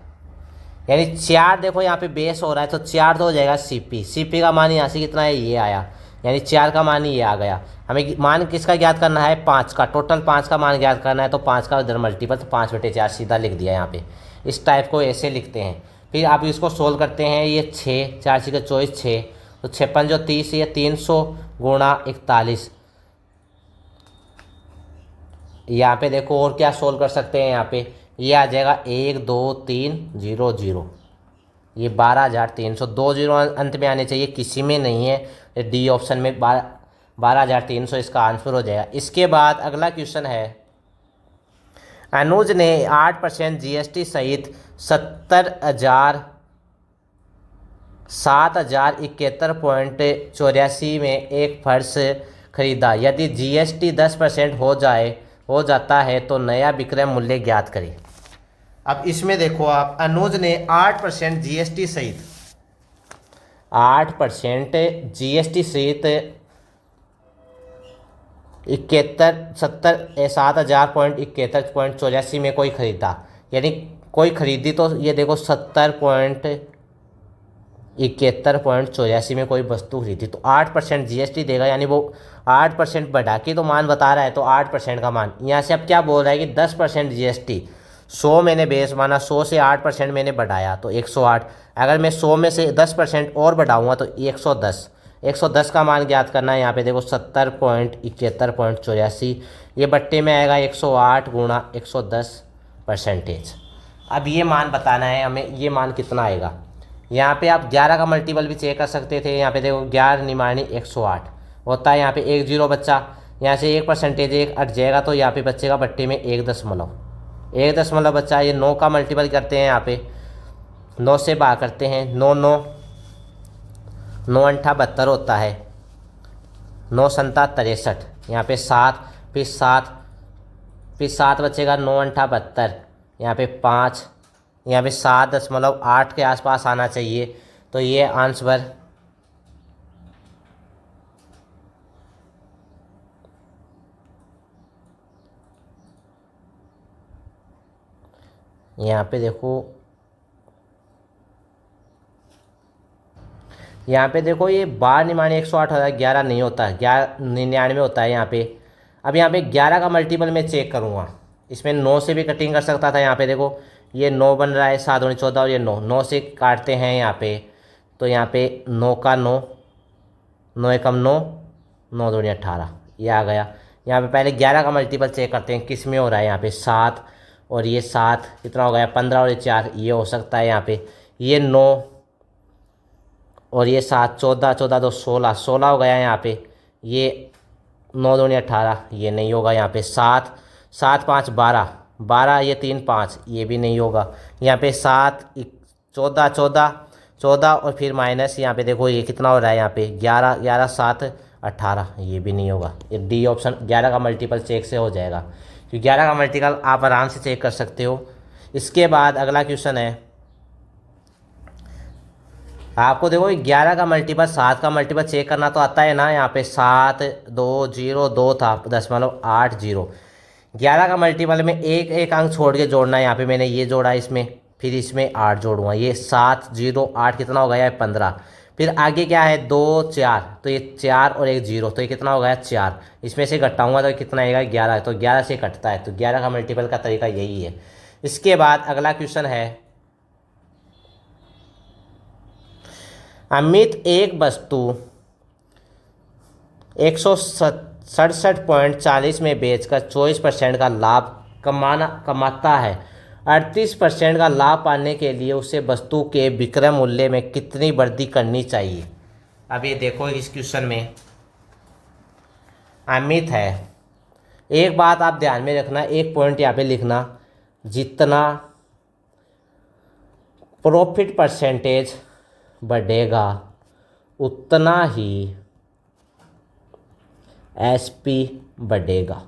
यानी 4 देखो यहाँ पे बेस हो रहा है तो 4 तो हो जाएगा सीपी। सीपी का मान यहाँ से कितना है ये आया, यानी 4 का मान ये आ गया। हमें मान किसका ज्ञात करना है 5 का, टोटल 5 का मान ज्ञात करना है, तो 5 का इधर मल्टीपल, तो 5/4 सीधा लिख दिया यहाँ पे। इस टाइप को ऐसे लिखते हैं। फिर आप इसको सोल्व करते हैं, ये 6 4 6 24 6, तो 56 जो 30, ये 300 गुणा 41। यहाँ पे देखो और क्या सोल्व कर सकते हैं, यहाँ पे ये आ जाएगा 1 2 3 0 0, ये 12,300, 2 जीरो अंत में आने चाहिए, किसी में नहीं है, डी ऑप्शन में 12,300 इसका आंसर हो जाएगा। इसके बाद अगला क्वेश्चन है, अनुज ने 8% जीएसटी सहित 7,071.84 में एक फर्श खरीदा। यदि जीएसटी 10% हो जाता है तो नया विक्रय मूल्य ज्ञात करें। अब इसमें देखो आप, अनुज ने 8% जीएसटी सहित 8% जीएसटी सहित 7,071.84 में कोई खरीदा, यानी कोई खरीदी, तो ये देखो 70.71.84 में कोई वस्तु खरीदी, तो 8% जीएसटी देगा, यानी वो 8% बढ़ा के तो मान बता रहा है, तो 8% का मान। यहाँ से अब क्या बोल रहा है कि 10% जीएसटी, 100 मैंने बेस माना, 100 से 8% मैंने बढ़ाया तो 108, अगर मैं 100 में से 10% और बढ़ाऊँगा तो 110। 110 का मान ज्ञात करना है। यहाँ पे देखो 70.71.84, ये बट्टे में आएगा 108 गुणा 110%। अब ये मान बताना है हमें, ये मान कितना आएगा। यहाँ पे आप 11 का मल्टीपल भी चेक कर सकते थे। यहाँ पे देखो 11 निमानी 108 होता है, यहाँ पे 1 0 बच्चा, यहाँ से 1% एक हट जाएगा, तो यहाँ पे बच्चे का बट्टे में 1 बच्चा। ये 9 का मल्टीपल करते हैं, यहाँ पे 9 से बाहर करते हैं, 9 9 9 अंठा 72 होता है, 9 संता 63, यहाँ पे 7, फिर 7 बचेगा, 9 अंठा 72, यहाँ पे 5, यहाँ पे 7.8 के आसपास आना चाहिए, तो ये आंसर यहाँ पे देखो, यहाँ पे देखो ये 12 निमानी 108 होता है, 11 नहीं होता है, 99 होता है यहाँ पे। अब यहाँ पे 11 का मल्टीपल मैं चेक करूँगा, इसमें 9 से भी कटिंग कर सकता था। यहाँ पे देखो ये 9 बन रहा है, 7 दूनी 14, और ये 9 से काटते हैं यहाँ पे, तो यहाँ पे 9 का 9, 9 एकम 9, 9 दूनी 18, ये आ गया। यहाँ पे पहले 11 का मल्टीपल चेक करते हैं किस में हो रहा है। यहाँ पे 7 और ये 7 कितना हो गया 15, और ये 4 ये हो सकता है। यहाँ पे ये 9 और ये 7 14 14 2 16 16 हो गया। यहाँ पे ये 9 दूनी 18, ये नहीं होगा। यहाँ पे 7 7 5 12 12, ये 3 5, ये भी नहीं होगा। यहाँ पे 7 14 14 14 और फिर माइनस, यहाँ पे देखो ये कितना हो रहा है, यहाँ पे 11 11 7 18, ये भी नहीं होगा। ये डी ऑप्शन 11 का मल्टीपल चेक से हो जाएगा, क्योंकि 11 का मल्टीपल आप आराम से चेक कर सकते हो। इसके बाद अगला क्वेश्चन है, आपको देखो 11 का मल्टीपल 7 का मल्टीपल चेक करना तो आता है ना। यहाँ पे 7 2 0 2 था, 0.80। 11 का मल्टीपल में एक एक अंक छोड़ के जोड़ना है। यहाँ पे मैंने ये जोड़ा, इसमें फिर इसमें 8 जोड़ूंगा, ये 7 0 8 कितना हो गया है 15, फिर आगे क्या है 2 4, तो ये 4 और एक 0, तो ये कितना हो गया 4। इसमें से घटाऊंगा तो ये कितना आएगा 11, तो 11 से कटता है, तो 11 का मल्टीपल का तरीका यही है। इसके बाद अगला क्वेश्चन है, अमित एक वस्तु 167.40 में बेचकर 24% का लाभ कमाता है। 38% का लाभ पाने के लिए उसे वस्तु के विक्रय मूल्य में कितनी वृद्धि करनी चाहिए। अब ये देखो इस क्वेश्चन में अमित है, एक बात आप ध्यान में रखना, एक पॉइंट यहाँ पे लिखना, जितना प्रॉफिट परसेंटेज बढ़ेगा उतना ही एसपी बढ़ेगा।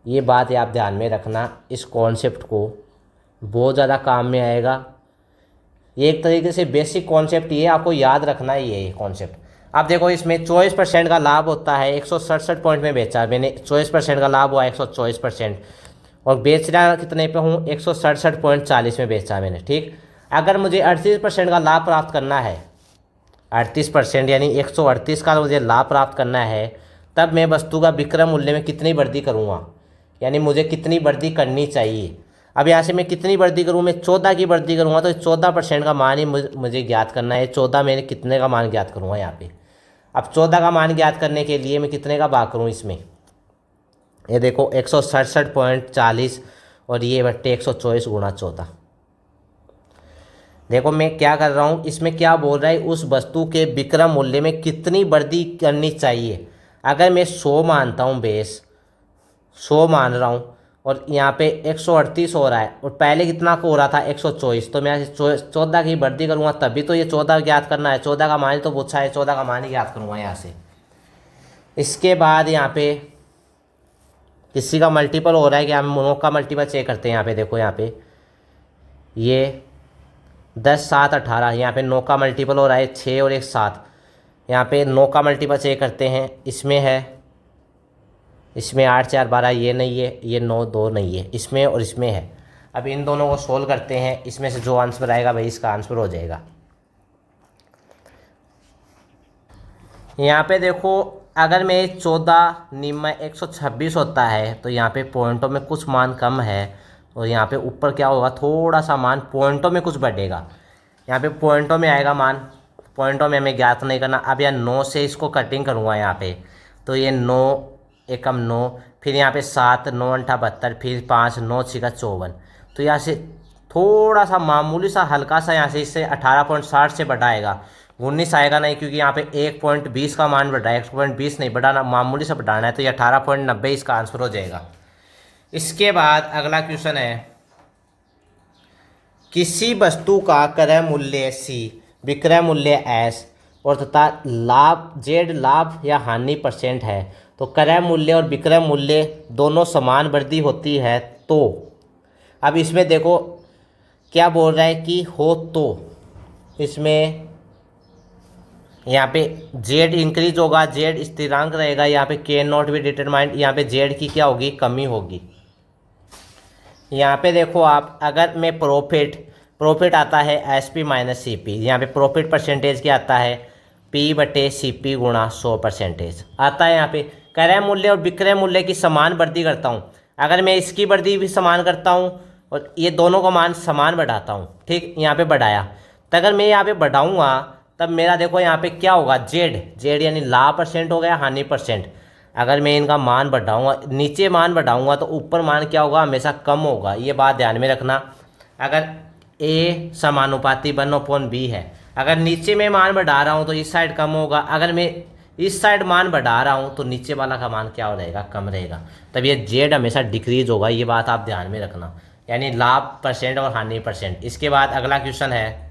ये बात आप ध्यान में रखना, इस कॉन्सेप्ट को बहुत ज़्यादा काम में आएगा। ये एक तरीके से बेसिक कॉन्सेप्ट ये आपको याद रखना ही है ये कॉन्सेप्ट। अब देखो इसमें 24% का लाभ होता है, 167 पॉइंट में बेचा मैंने, 24% का लाभ हुआ 124%, और बेच रहा कितने पे हूँ 167.40 में बेचा मैंने, ठीक। अगर मुझे 38% का लाभ प्राप्त करना है, 38% यानी 138 का मुझे लाभ प्राप्त करना है, तब मैं वस्तु का विक्रय मूल्य में कितनी वृद्धि करूँगा, यानी मुझे कितनी वृद्धि करनी चाहिए। अब यहाँ से मैं कितनी वृद्धि करूँ, मैं 14 की वृद्धि करूँगा, तो 14% का मान ही मुझे ज्ञात करना है। 14 मैंने कितने का मान ज्ञात करूँगा यहाँ पे। अब 14 का मान ज्ञात करने के लिए मैं कितने का भाग करूँ इसमें, ये देखो 167.40 और ये बट्टे 124 गुणा 14। देखो मैं क्या कर रहा हूँ, इसमें क्या बोल रहा है, उस वस्तु के विक्रय मूल्य में कितनी वृद्धि करनी चाहिए। अगर मैं 100 मानता हूँ, बेस 100 मान रहा हूँ, और यहाँ पे 138 हो रहा है, और पहले कितना को हो रहा था 124, तो मैं 14 की वृद्धि करूँगा तभी तो ये 14 ज्ञात करना है। 14 का मान ही तो पूछा है, 14 का मान ही ज्ञात करूँगा यहाँ से। इसके बाद यहाँ पे किसी का मल्टीपल हो रहा है कि हम नौ का मल्टीपल चेक करते हैं। यहाँ पे देखो, यहाँ पे ये 10 7 18, यहाँ पे 9 का मल्टीपल हो रहा है 6 और एक 7। यहाँ पे 9 का मल्टीपल चेक करते हैं, इसमें है, इसमें 8 4 12, ये नहीं है, ये 9 2 नहीं है, इसमें और इसमें है। अब इन दोनों को सोल्व करते हैं, इसमें से जो आंसर आएगा भाई इसका आंसर हो जाएगा। यहाँ पे देखो, अगर मैं 14 निम्न 126 होता है, तो यहाँ पे पॉइंटों में कुछ मान कम है, और यहाँ पे ऊपर क्या होगा, थोड़ा सा मान पॉइंटों में कुछ बढ़ेगा। यहाँ पे पॉइंटों में आएगा मान, पॉइंटों में हमें ज्ञात नहीं करना। अब यहाँ 9 से इसको कटिंग करूँगा यहाँ पे, तो ये 9 एकम 9, फिर यहाँ पे 7 9 8 72, फिर 5 9 6 54। तो यहाँ से थोड़ा सा मामूली सा हल्का सा यहाँ से इससे 18.60 से बढ़ाएगा, 19 आएगा नहीं, क्योंकि यहाँ पे 1.20 का मान बढ़ा है, 1.20 नहीं बढ़ाना, मामूली सा बढ़ाना है, तो ये 18.90 इसका आंसर हो जाएगा। इसके बाद अगला क्वेश्चन है, किसी वस्तु का क्रय मूल्य C, विक्रय मूल्य S और तथा लाभ Z लाभ या हानि परसेंट है, तो क्रय मूल्य और विक्रय मूल्य दोनों समान वृद्धि होती है। तो अब इसमें देखो क्या बोल रहा है कि हो, तो इसमें यहाँ पे Z इंक्रीज होगा, Z स्थिरांक रहेगा, यहाँ पे कैन नॉट बी डिटरमाइंड, यहाँ पे Z की क्या होगी, कमी होगी। यहाँ पे देखो आप, अगर मैं प्रॉफिट आता है SP माइनस CP, यहाँ पे प्रॉफिट परसेंटेज क्या आता है, P/CP गुणा 100% आता है। यहाँ पे क्रय मूल्य और विक्रय मूल्य की समान वृद्धि करता हूँ, अगर मैं इसकी वृद्धि भी समान करता हूँ और ये दोनों का मान समान बढ़ाता हूँ, ठीक, यहाँ पे बढ़ाया, तो अगर मैं यहाँ पे बढ़ाऊँगा तब मेरा देखो यहाँ पे क्या होगा, Z यानी लाभ परसेंट हो गया, हानि परसेंट। अगर मैं इनका मान बढ़ाऊँगा, नीचे मान बढ़ाऊँगा तो ऊपर मान क्या होगा, हमेशा कम होगा, ये बात ध्यान में रखना। अगर A समानुपाती 1/B है, अगर नीचे में मान बढ़ा रहा हूँ तो इस साइड कम होगा, अगर मैं इस साइड मान बढ़ा रहा हूँ तो नीचे वाला का मान क्या हो रहेगा, कम रहेगा, तब ये Z हमेशा डिक्रीज होगा, ये बात आप ध्यान में रखना, यानी लाभ परसेंट और हानि परसेंट। इसके बाद अगला क्वेश्चन है,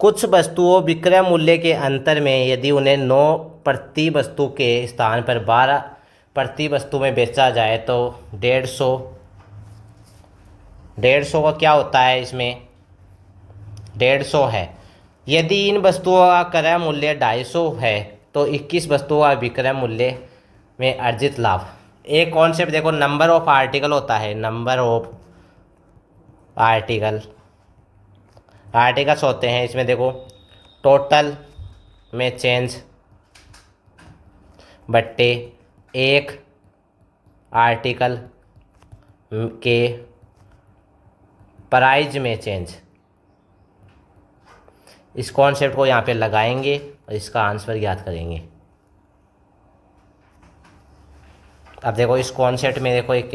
कुछ वस्तुओं विक्रय मूल्य के अंतर में यदि उन्हें 9 प्रति वस्तु के स्थान पर 12 प्रति वस्तु में बेचा जाए तो 150 का क्या होता है, इसमें 150 है। यदि इन वस्तुओं का क्रय मूल्य 250 है तो 21 वस्तुओं का विक्रय मूल्य में अर्जित लाभ। एक कॉन्सेप्ट देखो, नंबर ऑफ आर्टिकल होता है, नंबर ऑफ आर्टिकल्स होते हैं। इसमें देखो टोटल में चेंज बट्टे एक आर्टिकल के प्राइज में चेंज। इस कॉन्सेप्ट को यहाँ पे लगाएंगे और इसका आंसर ज्ञात करेंगे। अब देखो इस कॉन्सेप्ट में देखो एक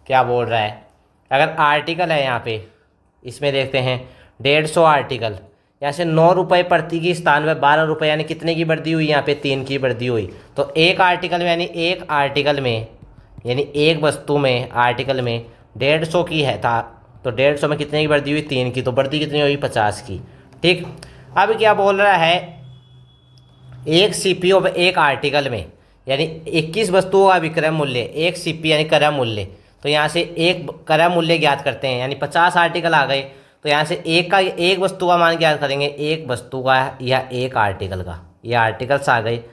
क्या बोल रहा है। अगर आर्टिकल है यहाँ पे, इसमें देखते हैं 150 आर्टिकल, यहाँ से 9 रुपये प्रति की स्थान पर 12 रुपये, यानी कितने की वृद्धि हुई यहाँ पे 3 की वृद्धि हुई। तो एक आर्टिकल में यानी एक आर्टिकल में यानी एक वस्तु में आर्टिकल में 150 की है था, तो 150 में कितने की वृद्धि हुई 3 की, तो वृद्धि कितनी हुई 50 की। ठीक, अब क्या बोल रहा है एक सीपीओ एक आर्टिकल में यानी 21 वस्तुओं का विक्रय मूल्य, एक सीपी यानी क्रय मूल्य, तो यहाँ से एक क्रय मूल्य ज्ञात करते हैं, यानी 50 आर्टिकल आ गए, तो यहाँ से एक वस्तु का मान ज्ञात करेंगे, एक वस्तु का या एक आर्टिकल का, ये आर्टिकल्स आ गए,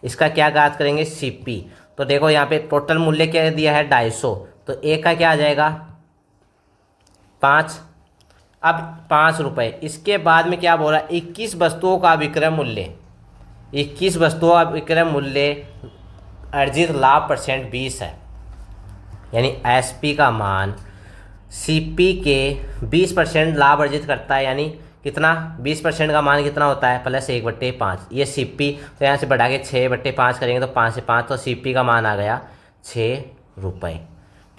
इसका क्या ज्ञात करेंगे सीपी। तो देखो यहाँ पे टोटल मूल्य क्या दिया है 250, तो एक का क्या आ जाएगा 5, अब 5 रुपये। इसके बाद में क्या बोल रहा है 21 वस्तुओं का विक्रय मूल्य, 21 वस्तुओं का विक्रय मूल्य अर्जित लाभ परसेंट 20 है, यानी एसपी का मान सीपी के 20% लाभ अर्जित करता है, यानी कितना 20% का मान कितना होता है +1/5, ये सीपी, तो यहाँ से बढ़ा के 6/5 करेंगे तो 5 से 5, तो सीपी का मान आ गया 6 रुपये।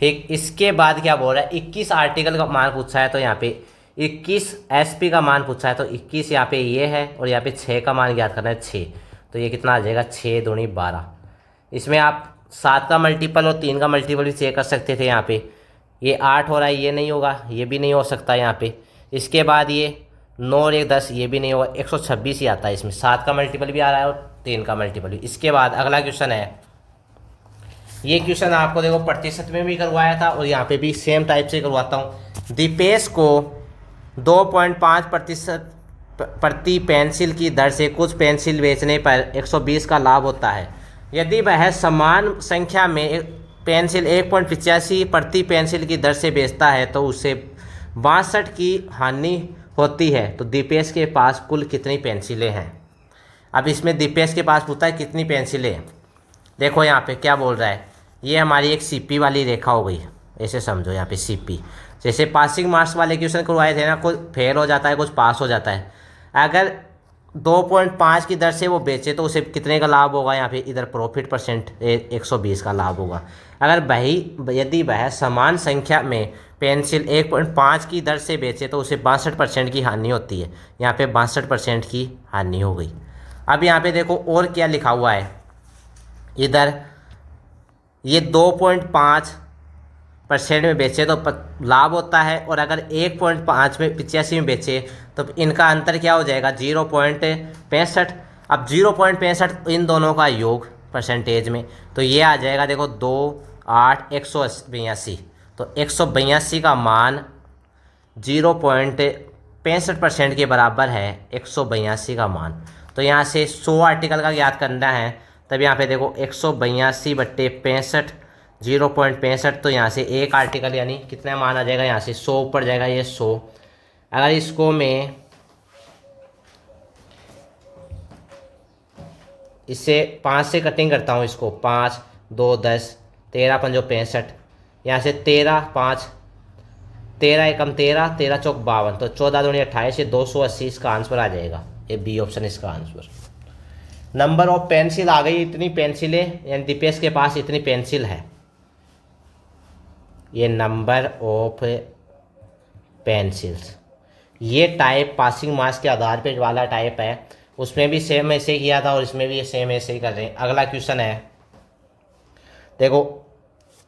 ठीक, इसके बाद क्या बोल रहा है 21 आर्टिकल का मान पूछा है, तो यहाँ पे 21 एसपी का मान पूछा है, तो 21 यहाँ पे ये है और यहाँ पे 6 का मान ज्ञात करना है 6, तो ये कितना आ जाएगा 6 दूनी 12। इसमें आप 7 का मल्टीपल और 3 का मल्टीपल भी चेक कर सकते थे, यहाँ पे ये 8 हो रहा है, ये नहीं होगा, ये भी नहीं हो सकता यहाँ पे। इसके बाद ये 9 और 1 10, ये भी नहीं होगा, 126 ही आता है इसमें, 7 का मल्टीपल भी आ रहा है और 3 का मल्टीपल भी। इसके बाद अगला क्वेश्चन है, ये क्वेश्चन आपको देखो प्रतिशत में भी करवाया था और यहाँ पे भी सेम टाइप से करवाता हूँ। दीपेश को 2.5% प्रति पेंसिल की दर से कुछ पेंसिल बेचने पर 120 का लाभ होता है। यदि वह समान संख्या में पेंसिल 1.85 प्रति पेंसिल की दर से बेचता है तो उसे 62 की हानि होती है। तो दीपेश के पास कुल कितनी पेंसिलें हैं। अब इसमें दीपेश के पास पूछता है कितनी पेंसिलें हैं। देखो यहाँ पे क्या बोल रहा है, ये हमारी एक सीपी वाली रेखा हो गई, ऐसे समझो यहाँ पे सीपी, जैसे पासिंग मार्क्स वाले क्वेश्चन करवाए थे ना, कुछ फेल हो जाता है कुछ पास हो जाता है। अगर 2.5 की दर से वो बेचे तो उसे कितने का लाभ होगा, यहाँ पे इधर प्रॉफिट परसेंट 120 का लाभ होगा। अगर यदि वह समान संख्या में पेंसिल 1.5 की दर से बेचे तो उसे 62% की हानि होती है, यहाँ पे 62% की हानि हो गई। अब यहाँ पे देखो और क्या लिखा हुआ है, इधर ये 2.5% में बेचे तो लाभ होता है, और अगर 1.5 में 85 में बेचे तो इनका अंतर क्या हो जाएगा 0.65। अब 0.65 इन दोनों का योग परसेंटेज में, तो ये आ जाएगा देखो 2 8 182, तो 182 का मान 0.65% के बराबर है 182 का मान। तो यहाँ से 100 आर्टिकल का याद करना है, तब यहाँ पे देखो 182/65 0.65, तो यहाँ से एक आर्टिकल यानी कितना मान आ जाएगा, यहाँ से 100 ऊपर जाएगा, ये 100। अगर इसको मैं इससे 5 से कटिंग करता हूँ, इसको 5 2 10 13 5 65, यहाँ से 13 5 13 एकम 13 13 चौक 52, तो 14 दूनी 28, 280 इसका आंसर आ जाएगा, ये बी ऑप्शन इसका आंसर। नंबर ऑफ पेंसिल आ गई, इतनी पेंसिलें, यानी दीपेश के पास इतनी पेंसिल है, ये नंबर ऑफ पेंसिल्स। ये टाइप पासिंग मार्क्स के आधार पर वाला टाइप है, उसमें भी सेम ऐसे किया था और इसमें भी सेम ऐसे ही कर रहे हैं। अगला क्वेश्चन है, देखो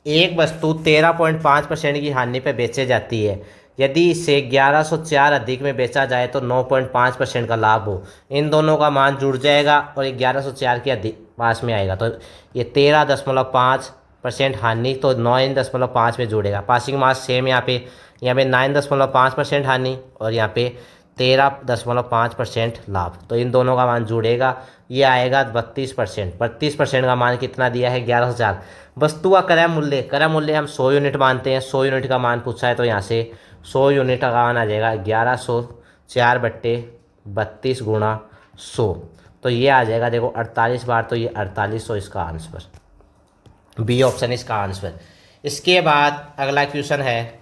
एक वस्तु 13.5% की हानि पर बेचे जाती है, यदि इसे 1104 अधिक में बेचा जाए तो 9.5% का लाभ हो। इन दोनों का मान जुड़ जाएगा और 1104 के अधिक पास में आएगा, तो ये 13.5% हानि, तो 9.5 में जुड़ेगा। पासिंग मार्क्स सेम यहाँ पे 9.5% हानि और यहाँ पे 13.5% लाभ, तो इन दोनों का मान जुड़ेगा, ये आएगा 32%। 32% का मान कितना दिया है 11,000। वस्तु का क्रय मूल्य हम 100 यूनिट मानते हैं, 100 यूनिट का मान पूछा है, तो यहाँ से 100 यूनिट का मान आ जाएगा 1100 4/32 गुणा 100, तो ये आ जाएगा देखो 48 बार, तो ये 4800 इसका आंसर, बी ऑप्शन इसका आंसर। इसके बाद अगला क्वेश्चन है,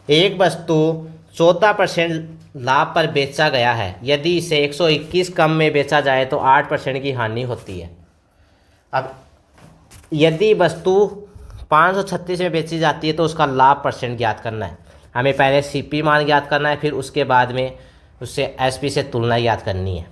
एक वस्तु 14% लाभ पर बेचा गया है, यदि इसे 121 कम में बेचा जाए तो 8% की हानि होती है। अब यदि वस्तु 536 में बेची जाती है तो उसका लाभ परसेंट ज्ञात करना है। हमें पहले सीपी मान ज्ञात करना है, फिर उसके बाद में उससे एसपी से तुलना ज्ञात करनी है।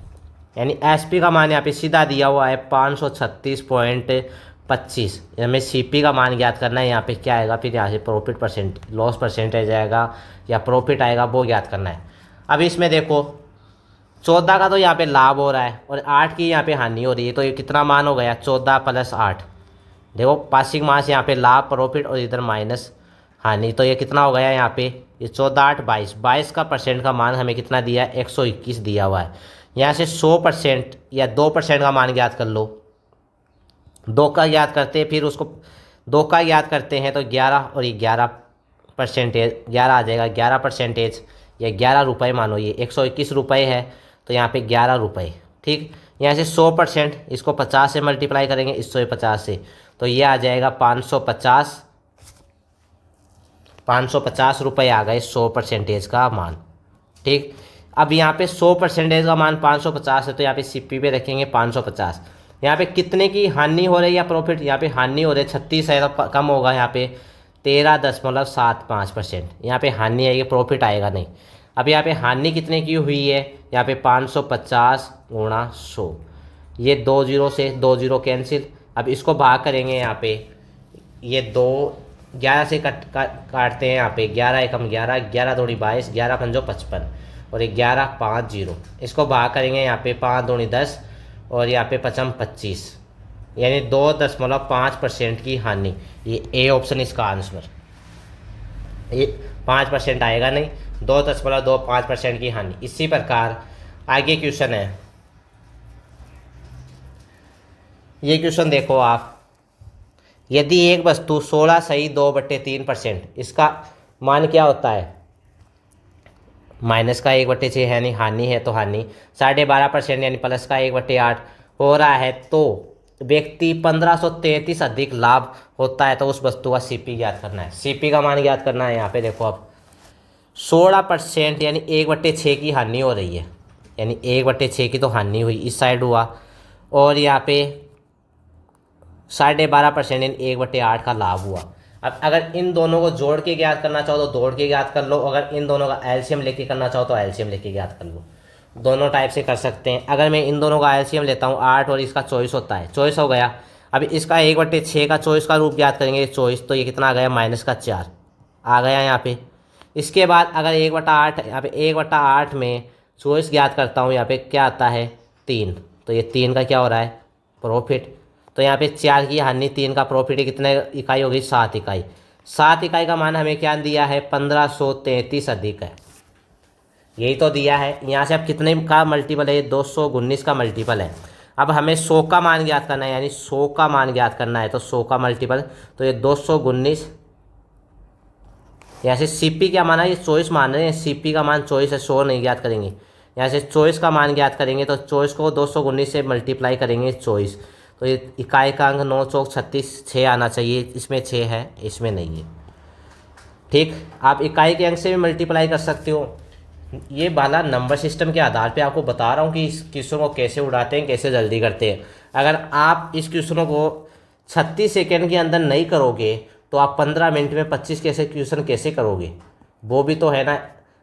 यानी एसपी का मान यहाँ पे सीधा दिया हुआ है 536.25, हमें सीपी का मान ज्ञात करना है। यहाँ पे क्या आएगा, फिर यहाँ से प्रॉफिट परसेंट, लॉस परसेंटेज आएगा या प्रॉफिट आएगा, वो ज्ञात करना है। अब इसमें देखो 14 का तो यहाँ पे लाभ हो रहा है और 8 की यहाँ पे हानि हो रही है, तो ये कितना मान हो गया, 14 + 8। देखो पासिंग मास यहाँ पे लाभ प्रॉफिट और इधर माइनस हानि, तो ये कितना हो गया यहाँ पे, ये 14 8 22, 22 का परसेंट का मान हमें कितना दिया है, 121 दिया हुआ है। यहाँ से 100% या 2% का मान ज्ञात कर लो। 2 का ज्ञात करते हैं, फिर उसको 2 का ज्ञात करते हैं तो 11 और ये 11%, 11 आ जाएगा, 11% या 11 रुपये मानो, ये 121 रुपये है तो यहाँ पे 11 रुपये। ठीक, यहाँ से 100%, इसको 50 से मल्टीप्लाई करेंगे, इस 150 से, तो ये आ जाएगा 550 रुपये आ गए 100% का मान। ठीक, अब यहाँ पे 100% का मान 550 है, तो यहाँ पे सीपी पे रखेंगे 550। यहाँ पे कितने की हानि हो रही है या प्रॉफिट, यहाँ पे हानि हो रही है 36 है, तो कम होगा यहाँ पे 13.75%, यहाँ पे हानि आएगी, प्रॉफिट आएगा नहीं। अब यहाँ पे हानि कितने की हुई है, यहाँ पे 550 गुणा 100, ये 2 0 से 2 0 कैंसिल। अब इसको भाग करेंगे, यहाँ पे ये 11 से काटते हैं, यहाँ पे 11 एकम 11, 11 दूनी 22, 11 पंजो 55 और 11 5 0, इसको भाग करेंगे, यहाँ पे 5 दूनी 10 और यहाँ पे 55 25, यानी 2.5% की हानि। ये ए ऑप्शन इसका आंसर, ये 5% आएगा नहीं, 2.25% की हानि। इसी प्रकार आगे क्वेश्चन है, ये क्वेश्चन देखो आप, यदि एक वस्तु 16 सही 2/3%, इसका मान क्या होता है, माइनस का 1/6 है, यानी हानि है तो हानि, 12.5% यानी प्लस का 1/8 हो रहा है, तो व्यक्ति 1533 अधिक लाभ होता है तो उस वस्तु का सीपी ज्ञात करना है। सीपी का मान ज्ञात करना है। यहाँ पे देखो अब 16% यानी 1/6 की हानि हो रही है, यानी 1/6 की तो हानि हुई, इस साइड हुआ, और यहाँ पे 12.5% यानी 1/8 का लाभ हुआ। अब अगर इन दोनों को जोड़ के ज्ञात करना चाहो तो जोड़ के ज्ञात कर लो, अगर इन दोनों का एलसीएम लेके करना चाहो तो एलसीएम लेके ज्ञात कर लो, दोनों टाइप से कर सकते हैं। अगर मैं इन दोनों का एलसीएम लेता हूँ 8 और इसका 24 होता है, 24 हो गया। अब इसका 1/6 का 24 का रूप ज्ञात करेंगे, 24, तो ये कितना आ गया, -4 आ गया यहाँ पे। इसके बाद अगर 1/8, यहाँ पे 1/8 में 24 ज्ञात करता हूँ, यहाँ पे क्या आता है 3, तो ये 3 का क्या हो रहा है, प्रॉफिट। तो यहाँ पे 4 की हानि, 3 का प्रॉफिट है, कितने इकाई होगी, 7 इकाई। 7 इकाई का मान हमें क्या दिया है, 1533 अधिक है, यही तो दिया है। यहाँ से अब कितने का मल्टीपल है, 219 का मल्टीपल है। अब हमें 100 का मान ज्ञात करना है, यानी 100 का मान ज्ञात करना है, तो 100 का मल्टीपल, तो ये 219। यहाँ से सीपी क्या माना, ये 24 मान रहे हैं, सीपी का मान 24 है, 100 नहीं ज्ञात करेंगे। यहाँ से 24 का मान ज्ञात करेंगे, तो 24 को 219 से मल्टीप्लाई करेंगे 24, तो ये इकाई का अंक 9 चौक 36, 6 आना चाहिए, इसमें 6 है, इसमें नहीं है। ठीक, आप इकाई के अंक से भी मल्टीप्लाई कर सकते हो। ये वाला नंबर सिस्टम के आधार पे आपको बता रहा हूँ कि इस क्वेश्चन को कैसे उड़ाते हैं, कैसे जल्दी करते हैं। अगर आप इस क्वेश्चनों को 36 सेकेंड के अंदर नहीं करोगे तो आप 15 मिनट में 25 कैसे क्वेश्चन कैसे करोगे, वो भी तो है ना।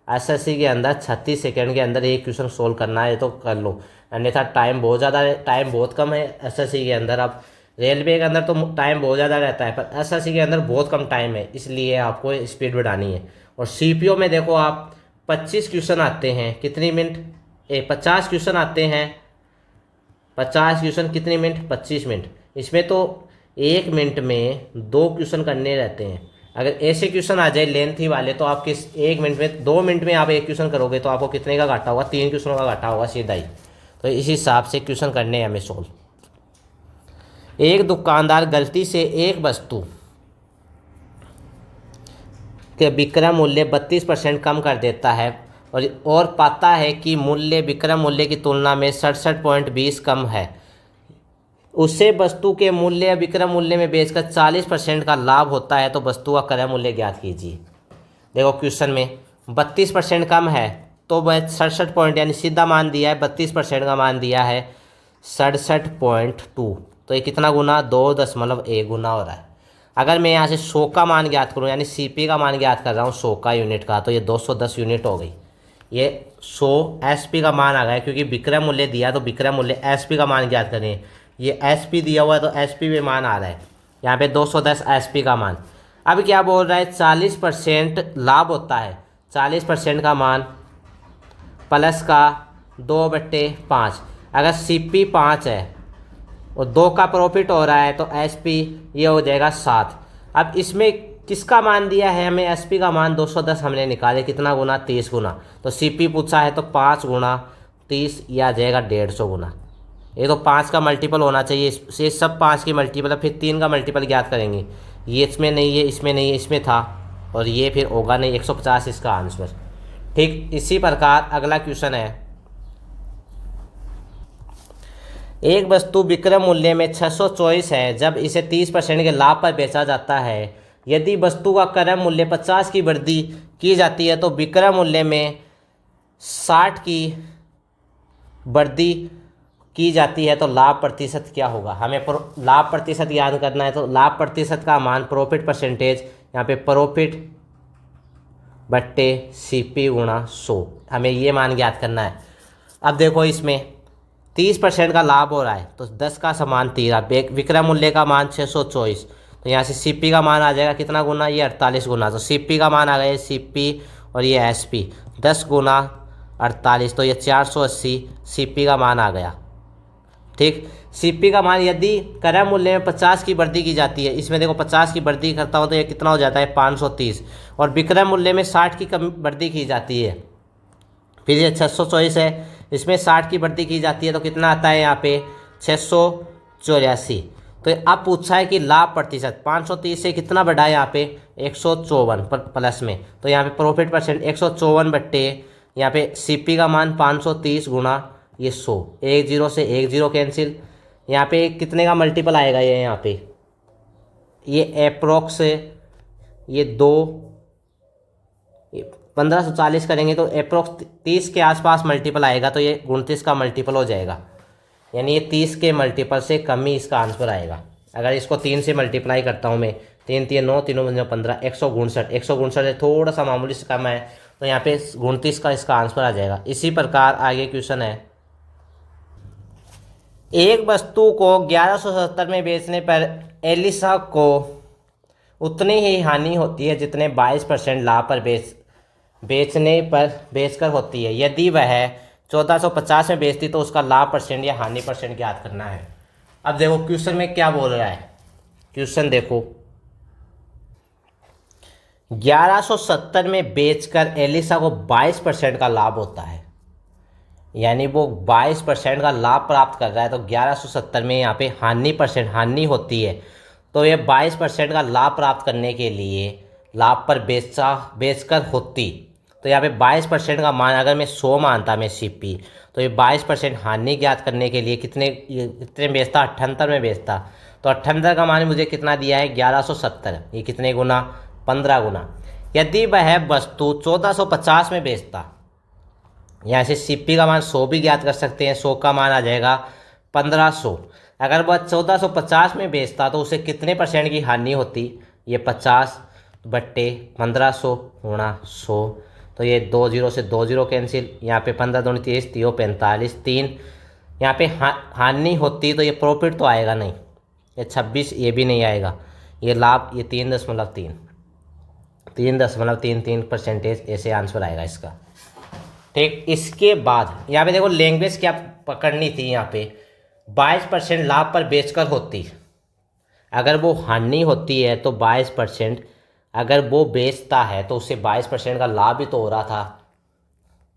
एसएससी के अंदर 36 सेकेंड के अंदर एक क्वेश्चन सोल्व करना है तो कर लो, अन्यथा टाइम बहुत ज़्यादा है, टाइम बहुत कम है एसएससी के अंदर। अब रेलवे के अंदर तो टाइम बहुत ज़्यादा रहता है, पर एसएससी के अंदर बहुत कम टाइम है, इसलिए आपको स्पीड बढ़ानी है। और सीपीओ में देखो आप 25 क्वेश्चन आते हैं, कितनी मिनट, 50 क्वेश्चन आते हैं, 50 क्वेश्चन कितने मिनट, 25 मिनट। इसमें तो 1 मिनट में 2 क्वेश्चन करने रहते हैं। अगर ऐसे क्वेश्चन आ जाए लेंथी वाले तो आप किस 1 मिनट में 2 मिनट में आप एक क्वेश्चन करोगे तो आपको कितने का घाटा होगा, 3 क्वेश्चनों का घाटा होगा सीधा ही। तो इस हिसाब से क्वेश्चन करने हैं हमें सोल्व। एक दुकानदार गलती से एक वस्तु के विक्रय मूल्य 32% कम कर देता है, और पाता है कि मूल्य विक्रय मूल्य की तुलना में 67.20 कम है, उससे वस्तु के मूल्य या विक्रय मूल्य में बेचकर 40% का लाभ होता है, तो वस्तु का क्रय मूल्य ज्ञात कीजिए। देखो क्वेश्चन में 32% कम है, तो वह 67 पॉइंट यानी सीधा मान दिया है, 32% का मान दिया है 67.2, तो ये कितना गुना 2.1 गुना हो रहा है। अगर मैं यहाँ से 100 का मान ज्ञात करूँ, यानी सीपी का मान ज्ञात कर रहा हूँ 100 का यूनिट का, तो ये 210 यूनिट हो गई। ये 100 एसपी का मान आ गया, क्योंकि विक्रय मूल्य दिया तो विक्रय मूल्य एसपी का मान ज्ञात करें। ये एसपी दिया हुआ है तो एसपी में मान आ रहा है, यहाँ पे 210 एसपी का मान। अब क्या बोल रहा है, 40% लाभ होता है, 40% का मान प्लस का 2/5। अगर सीपी 5 है और 2 का प्रॉफिट हो रहा है, तो एसपी ये हो जाएगा 7। अब इसमें किसका मान दिया है हमें, एसपी का मान 210 हमने निकाले, कितना गुना 30 गुना, तो सीपी पूछा है तो 5 गुना 30 यह आ जाएगा 150 गुना। ये तो 5 का मल्टीपल होना चाहिए, ये सब 5 की मल्टीपल है, फिर 3 का मल्टीपल ज्ञात करेंगे। ये इसमें नहीं है, इसमें नहीं है, इसमें था, और ये फिर होगा नहीं, 150 इसका आंसर। ठीक इसी प्रकार अगला क्वेश्चन है, एक वस्तु विक्रय मूल्य में 624 है जब इसे 30% के लाभ पर बेचा जाता है। यदि वस्तु का क्रय मूल्य 50 की वृद्धि की जाती है, तो विक्रय मूल्य में 60 की वृद्धि की जाती है, तो लाभ प्रतिशत क्या होगा। हमें लाभ प्रतिशत याद करना है, तो लाभ प्रतिशत का मान प्रॉफिट परसेंटेज, यहाँ पे प्रॉफिट बट्टे सीपी गुणा 100, हमें ये मान ज्ञात करना है। अब देखो इसमें 30% का लाभ हो रहा है, तो 10 का समान 13, विक्रय मूल्य का मान 624, तो यहाँ से सीपी का मान आ जाएगा कितना गुना, ये 48 गुना, तो सीपी का मान आ गया सीपी और ये एसपी 10 गुना 48, तो ये 480 सीपी का मान आ गया। ठीक, सीपी का मान यदि क्रय मूल्य में 50 की वृद्धि की जाती है, इसमें देखो 50 की वृद्धि करता हूँ तो ये कितना हो जाता है 530, और विक्रय मूल्य में 60 की कम वृद्धि की जाती है, फिर ये 624 है, इसमें 60 की वृद्धि की जाती है, तो कितना आता है यहाँ पे 684। तो अब पूछा है कि लाभ प्रतिशत 530 से कितना बढ़ा है यहाँ पे 154 प्लस में, तो यहाँ पे प्रॉफिट परसेंट 154 बट्टे यहाँ पे सीपी का मान 530 गुना ये 100, 1 0 से 1 0 कैंसिल, यहाँ पे कितने का मल्टीपल आएगा ये यहाँ पे, ये अप्रोक्स ये 2 1540 करेंगे तो अप्रोक्स 30 के आसपास मल्टीपल आएगा, तो ये 29 का मल्टीपल हो जाएगा, यानी ये 30 के मल्टीपल से कम ही इसका आंसर आएगा। अगर इसको 3 से मल्टीप्लाई करता हूँ मैं, 3 3 9 3 15 159 से थोड़ा सा मामूली से कम है, तो यहाँ पे 29 का इसका आंसर आ जाएगा। इसी प्रकार आगे क्वेश्चन है, एक वस्तु को 1170 में बेचने पर एलिसा को उतनी ही हानि होती है जितने 22% लाभ पर बेचने पर बेचकर होती है। यदि वह 1450 में बेचती तो उसका लाभ परसेंट या हानि परसेंट ज्ञात करना है। अब देखो क्वेश्चन में क्या बोल रहा है, क्वेश्चन देखो 1170 में बेचकर एलिसा को 22% का लाभ होता है, यानी वो 22% का लाभ प्राप्त कर रहा है, तो 1170 में यहाँ पे हानि होती है, तो ये 22% का लाभ प्राप्त करने के लिए लाभ पर बेचकर होती, तो यहाँ पे 22% का मान अगर मैं 100 मानता मैं सीपी, तो ये 22% हानि ज्ञात करने के लिए कितने बेचता 78 में बेचता, तो 78 का मान मुझे कितना दिया है 1170, ये कितने गुना 15 गुना। यदि वह वस्तु 1450 में बेचता, यहाँ से सीपी का मान 100 भी ज्ञात कर सकते हैं, 100 का मान आ जाएगा 1500। अगर वह 1450 में बेचता तो उसे कितने परसेंट की हानि होती, ये 50 बट्टे 1500 गुणा 100, तो ये 2 0 से 2 0 कैंसिल, यहाँ पे 15 दूनी 30 3 45 3, यहाँ पे हानि होती तो ये प्रॉफिट तो आएगा नहीं, ये 26 ये भी नहीं आएगा, ये लाभ ये 3.33% ऐसे आंसर आएगा इसका। ठीक, इसके बाद यहाँ पे देखो लैंग्वेज क्या पकड़नी थी, यहाँ पे 22% लाभ पर बेचकर होती, अगर वो हानि होती है तो 22%, अगर वो बेचता है तो उससे 22% का लाभ भी तो हो रहा था।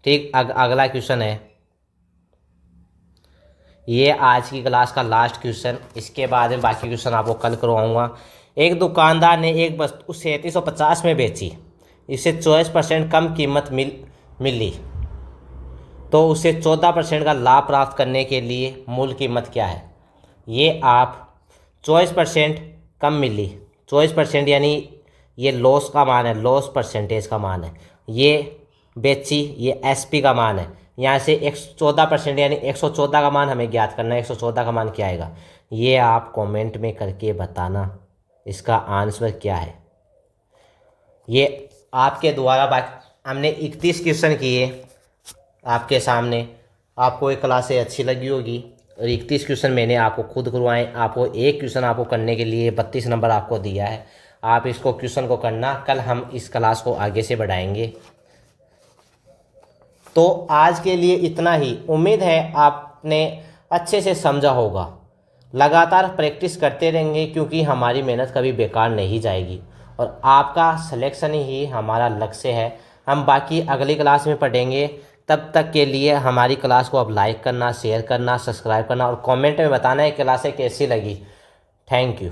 ठीक, अगला क्वेश्चन है, ये आज की क्लास का लास्ट क्वेश्चन, इसके बाद में बाकी क्वेश्चन आपको कल करवाऊँगा। एक दुकानदार ने एक वस्तु 3750 में बेची, इसे 24% कम कीमत मिली, तो उसे 14% का लाभ प्राप्त करने के लिए मूल कीमत क्या है। ये आप 24% कम मिली, 24% यानी ये लॉस का मान है, लॉस परसेंटेज का मान है। ये बेची, ये एसपी का मान है। यहाँ से 114% यानी 114 का मान हमें ज्ञात करना है। 114 का मान क्या आएगा, ये आप कमेंट में करके बताना इसका आंसर क्या है। ये आपके द्वारा हमने 31 क्वेश्चन किए आपके सामने। आपको ये क्लासें अच्छी लगी होगी और 31 क्वेश्चन मैंने आपको खुद करवाएं। आपको एक क्वेश्चन आपको करने के लिए 32 नंबर आपको दिया है। आप इसको क्वेश्चन को करना, कल हम इस क्लास को आगे से बढ़ाएंगे। तो आज के लिए इतना ही। उम्मीद है आपने अच्छे से समझा होगा। लगातार प्रैक्टिस करते रहेंगे क्योंकि हमारी मेहनत कभी बेकार नहीं जाएगी और आपका सिलेक्शन ही हमारा लक्ष्य है। हम बाकी अगली क्लास में पढ़ेंगे। तब तक के लिए हमारी क्लास को अब लाइक करना, शेयर करना, सब्सक्राइब करना और कमेंट में बताना है क्लासें कैसी लगी। Thank you.